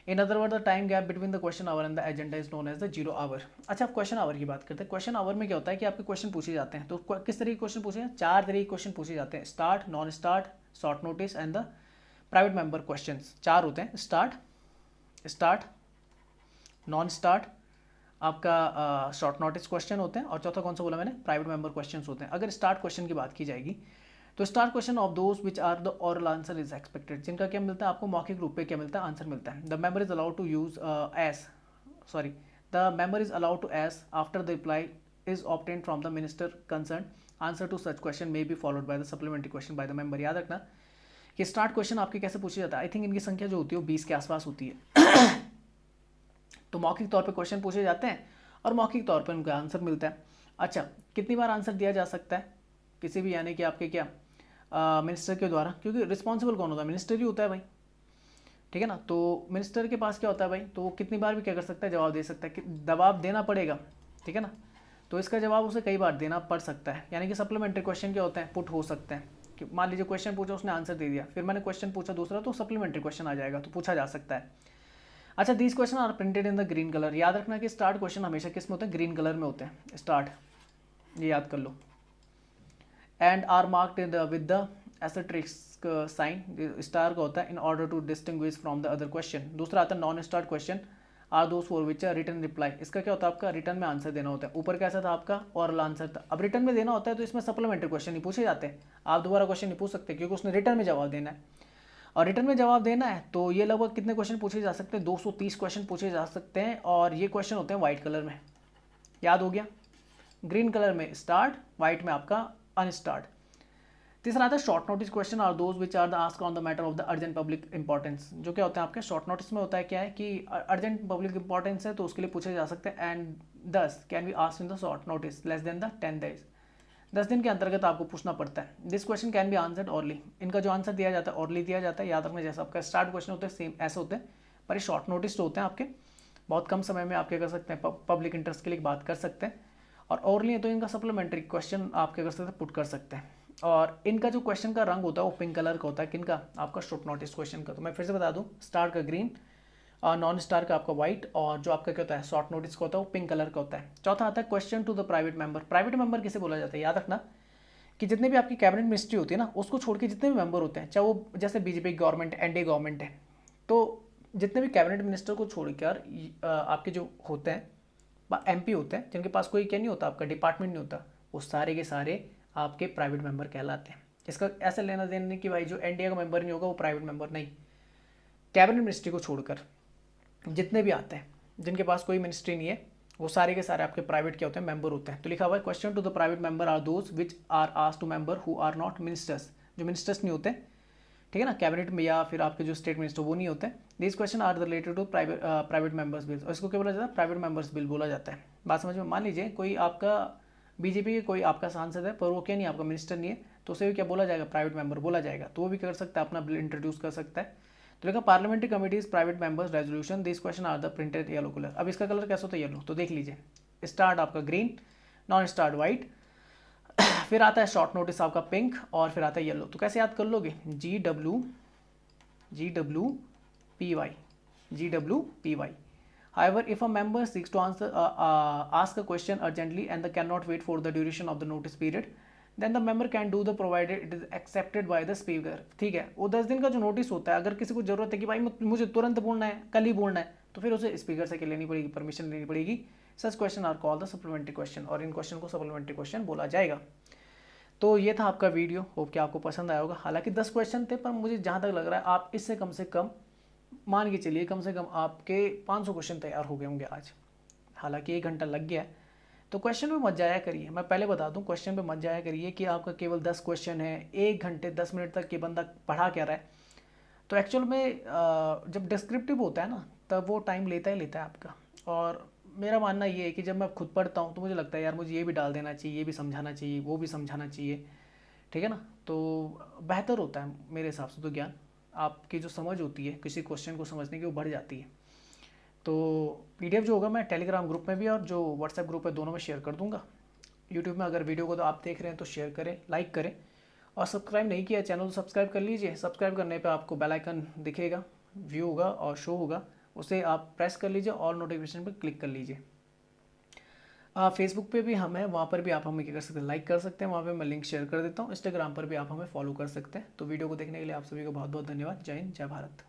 In other word the time gap between the question hour and the agenda is known as the zero hour. अच्छा, आप क्वेश्चन आवर की बात करते हैं। क्वेश्चन आवर में क्या होता है कि आपके क्वेश्चन पूछे जाते हैं, तो किस तरह के क्वेश्चन पूछे हैं, 4 तरह के क्वेश्चन पूछे जाते हैं, start, non start, short notice and the private member question. 4 होते हैं, स्टार्ट, नॉन स्टार्ट, आपका शॉर्ट नोटिस क्वेश्चन होते हैं, और चौथा कौन सा बोला मैंने, प्राइवेट मेंबर क्वेश्चंस होते हैं। अगर स्टार्ट क्वेश्चन की बात की जाएगी तो starred question of those which are the oral answer is expected, जिनका क्या मिलता है आपको मौखिक रूप पे क्या मिलता है, आंसर मिलता है। The member is allowed to use the member is allowed to ask after the reply is obtained from the minister concern, answer to such question may be followed by the supplementary question by the member. याद रखना कि start question आपके कैसे पूछे जाता है, I think इनकी संख्या जो होती है वो 20 के आसपास होती है। तो मौखिक तौर पे क्वेश्चन पूछे जाते हैं और मौखिक तौर पे उनका आंसर मिलता है। अच्छा, कितनी बार आंसर दिया जा सकता है किसी भी, यानी कि आपके क्या मिनिस्टर के द्वारा, क्योंकि रिस्पॉन्सिबल कौन होता है, मिनिस्टर ही होता है भाई, ठीक है ना। तो मिनिस्टर के पास क्या होता है भाई, तो वो कितनी बार भी क्या कर सकता है, जवाब दे सकता है, कि जवाब देना पड़ेगा, ठीक है ना। तो इसका जवाब उसे कई बार देना पड़ सकता है, यानी कि सप्लीमेंट्री क्वेश्चन क्या होते हैं, पुट हो सकते हैं। कि मान लीजिए क्वेश्चन पूछा, उसने आंसर दे दिया, फिर मैंने क्वेश्चन पूछा दूसरा, तो सप्लीमेंट्री क्वेश्चन आ जाएगा, तो पूछा जा सकता है। अच्छा, these question are printed in the green colour, याद रखना कि स्टार्ट क्वेश्चन हमेशा किस में होते हैं, ग्रीन कलर में होते हैं, स्टार्ट, ये याद कर लो। And are marked with the asterisk sign, star का होता है, in order to distinguish from the other question. दूसरा आता है non start question are those for which return reply, इसका क्या होता है आपका रिटर्न में आंसर देना होता है। ऊपर कैसा था आपका ओरल आंसर था, अब रिटर्न में देना होता है, तो इसमें सप्लीमेंट्री क्वेश्चन नहीं पूछे जाते, आप दोबारा क्वेश्चन नहीं पूछ सकते, क्योंकि उसने रिटर्न में जवाब देना है। और रिटर्न में जवाब देना है तो ये लगभग कितने क्वेश्चन पूछे जा सकते हैं, 230 क्वेश्चन पूछे जा सकते हैं, और ये क्वेश्चन होते हैं व्हाइट कलर में, याद हो गया, ग्रीन कलर में स्टार्ट, व्हाइट में आपका अनस्टार्ट। तीसरा आता है short notice question are those which are the ask on the matter of the urgent public importance, जो क्या होते हैं आपके शॉर्ट नोटिस में होता है, क्या है कि अर्जेंट पब्लिक इंपॉर्टेंस है तो उसके लिए पूछे जा सकते हैं, एंड दस can be asked in the short notice less than the 10 days, 10 दिन के अंतर्गत आपको पूछना पड़ता है। This question can be answered hourly, इनका जो आंसर दिया जाता है ऑरली दिया जाता है, याद रखना जैसा आपका स्टार्ट क्वेश्चन होता है सेम ऐसे होते हैं, पर ये शॉर्ट नोटिस होते हैं आपके, बहुत कम समय में आप क्या कर सकते हैं, पब्लिक इंटरेस्ट के लिए बात कर सकते हैं। और ऑरली है तो इनका सप्लीमेंट्री क्वेश्चन आप क्या कर सकते हैं, पुट कर सकते हैं। और इनका जो क्वेश्चन का रंग होता है वो पिंक कलर का होता है, किनका, आपका शॉर्ट नोटिस क्वेश्चन का। तो मैं फिर से बता दूं, स्टार का ग्रीन, नॉन स्टार का आपका व्हाइट, और जो आपका क्या होता है शॉर्ट नोटिस का होता है वो पिंक कलर का होता है। चौथा आता है question to the private member. Private member किसे बोला जाता है, याद रखना कि जितने भी आपकी कैबिनेट मिनिस्ट्री होती है ना, उसको छोड़ के जितने भी मेंबर होते हैं, चाहे वो जैसे बीजेपी गवर्नमेंट, एनडीए गवर्नमेंट है, तो जितने भी कैबिनेट मिनिस्टर को छोड़कर आपके जो होते हैं एमपी होते हैं, जिनके पास कोई क्या नहीं होता, आपका डिपार्टमेंट नहीं होता, वो सारे के सारे आपके प्राइवेट मेंबर कहलाते हैं। इसका ऐसे लेना देना नहीं कि भाई जो एनडीए का मेंबर नहीं होगा वो प्राइवेट मेंबर नहीं। कैबिनेट मिनिस्ट्री को छोड़कर जितने भी आते हैं जिनके पास कोई मिनिस्ट्री नहीं है वो सारे के सारे आपके प्राइवेट क्या होते हैं, मेंबर होते हैं। तो लिखा हुआ है question to the private member are those which are asked to member who are not ministers, जो मिनिस्टर्स नहीं होते, ठीक है ना, कैबिनेट में या फिर आपके जो स्टेट मिनिस्टर वो नहीं होते। This question are related to private members bill, और इसको क्या बोला जाता है, प्राइवेट मेंबर्स बिल बोला जाता है। बात समझ में, मान लीजिए कोई आपका बीजेपी के कोई आपका सांसद है पर वो क्या नहीं, आपका मिनिस्टर नहीं है, तो उसे भी क्या बोला जाएगा, प्राइवेट मेंबर बोला जाएगा। तो वो भी कर सकता है, अपना बिल इंट्रोड्यूस कर सकता है। तो देखा parliamentary committees private members resolution, this question are the printed yellow colour. अब इसका कलर कैसा होता है, येलो। तो देख लीजिए, स्टार्ट आपका ग्रीन, नॉन स्टार्ट वाइट, फिर आता है शॉर्ट नोटिस आपका पिंक, और फिर आता है येलो। तो कैसे याद कर लोगे, GWPY. However, if a member seeks to ask a question urgently and cannot wait for the duration of the notice period, then the member can do the provided it is accepted by the speaker. ठीक है, वो 10 दिन का जो notice होता है, अगर किसी को जरूरत है कि भाई मुझे तुरंत बोलना है, कल ही बोलना है, तो फिर उसे स्पीकर से लेनी पड़ेगी, परमिशन लेनी पड़ेगी। Such question are called the supplementary question, और इन क्वेश्चन को सप्लीमेंट्री क्वेश्चन बोला जाएगा। तो ये था आपका वीडियो, होप कि आपको पसंद आया होगा। हालांकि 10 क्वेश्चन थे, पर मुझे जहाँ तक लग रहा है आप इससे कम से कम मान के चलिए, कम से कम आपके 500 क्वेश्चन तैयार हो गए होंगे आज। हालांकि 1 घंटा लग गया है, तो क्वेश्चन पे मत जाया करिए। मैं पहले बता दूं, क्वेश्चन पे मत जाया करिए कि आपका केवल 10 क्वेश्चन है, 1 घंटे 10 मिनट तक ये बंदा पढ़ा क्या रहा है। तो एक्चुअल में जब डिस्क्रिप्टिव होता है ना, तब वो टाइम लेता है आपका। और मेरा मानना ये है कि जब मैं खुद पढ़ता हूँ तो मुझे लगता है यार मुझे ये भी डाल देना चाहिए, ये भी समझाना चाहिए, वो भी समझाना चाहिए, ठीक है ना। तो बेहतर होता है मेरे हिसाब से। तो ज्ञान आपकी जो समझ होती है किसी क्वेश्चन को समझने की, वो बढ़ जाती है। तो PDF जो होगा मैं टेलीग्राम ग्रुप में भी और जो व्हाट्सएप ग्रुप है दोनों में शेयर कर दूंगा। यूट्यूब में अगर वीडियो को तो आप देख रहे हैं तो शेयर करें, लाइक करें, और सब्सक्राइब नहीं किया चैनल तो सब्सक्राइब कर लीजिए। सब्सक्राइब करने पे आपको बेल आइकन दिखेगा, व्यू होगा और शो होगा, उसे आप प्रेस कर लीजिए, ऑल नोटिफिकेशन पर क्लिक कर लीजिए। फेसबुक पे भी हम हैं, वहाँ पर भी आप हमें क्या कर सकते हैं, लाइक कर सकते हैं, वहाँ पे मैं लिंक शेयर कर देता हूँ। इंस्टाग्राम पर भी आप हमें फॉलो कर सकते हैं। तो वीडियो को देखने के लिए आप सभी को बहुत बहुत धन्यवाद। जय हिंद, जय भारत।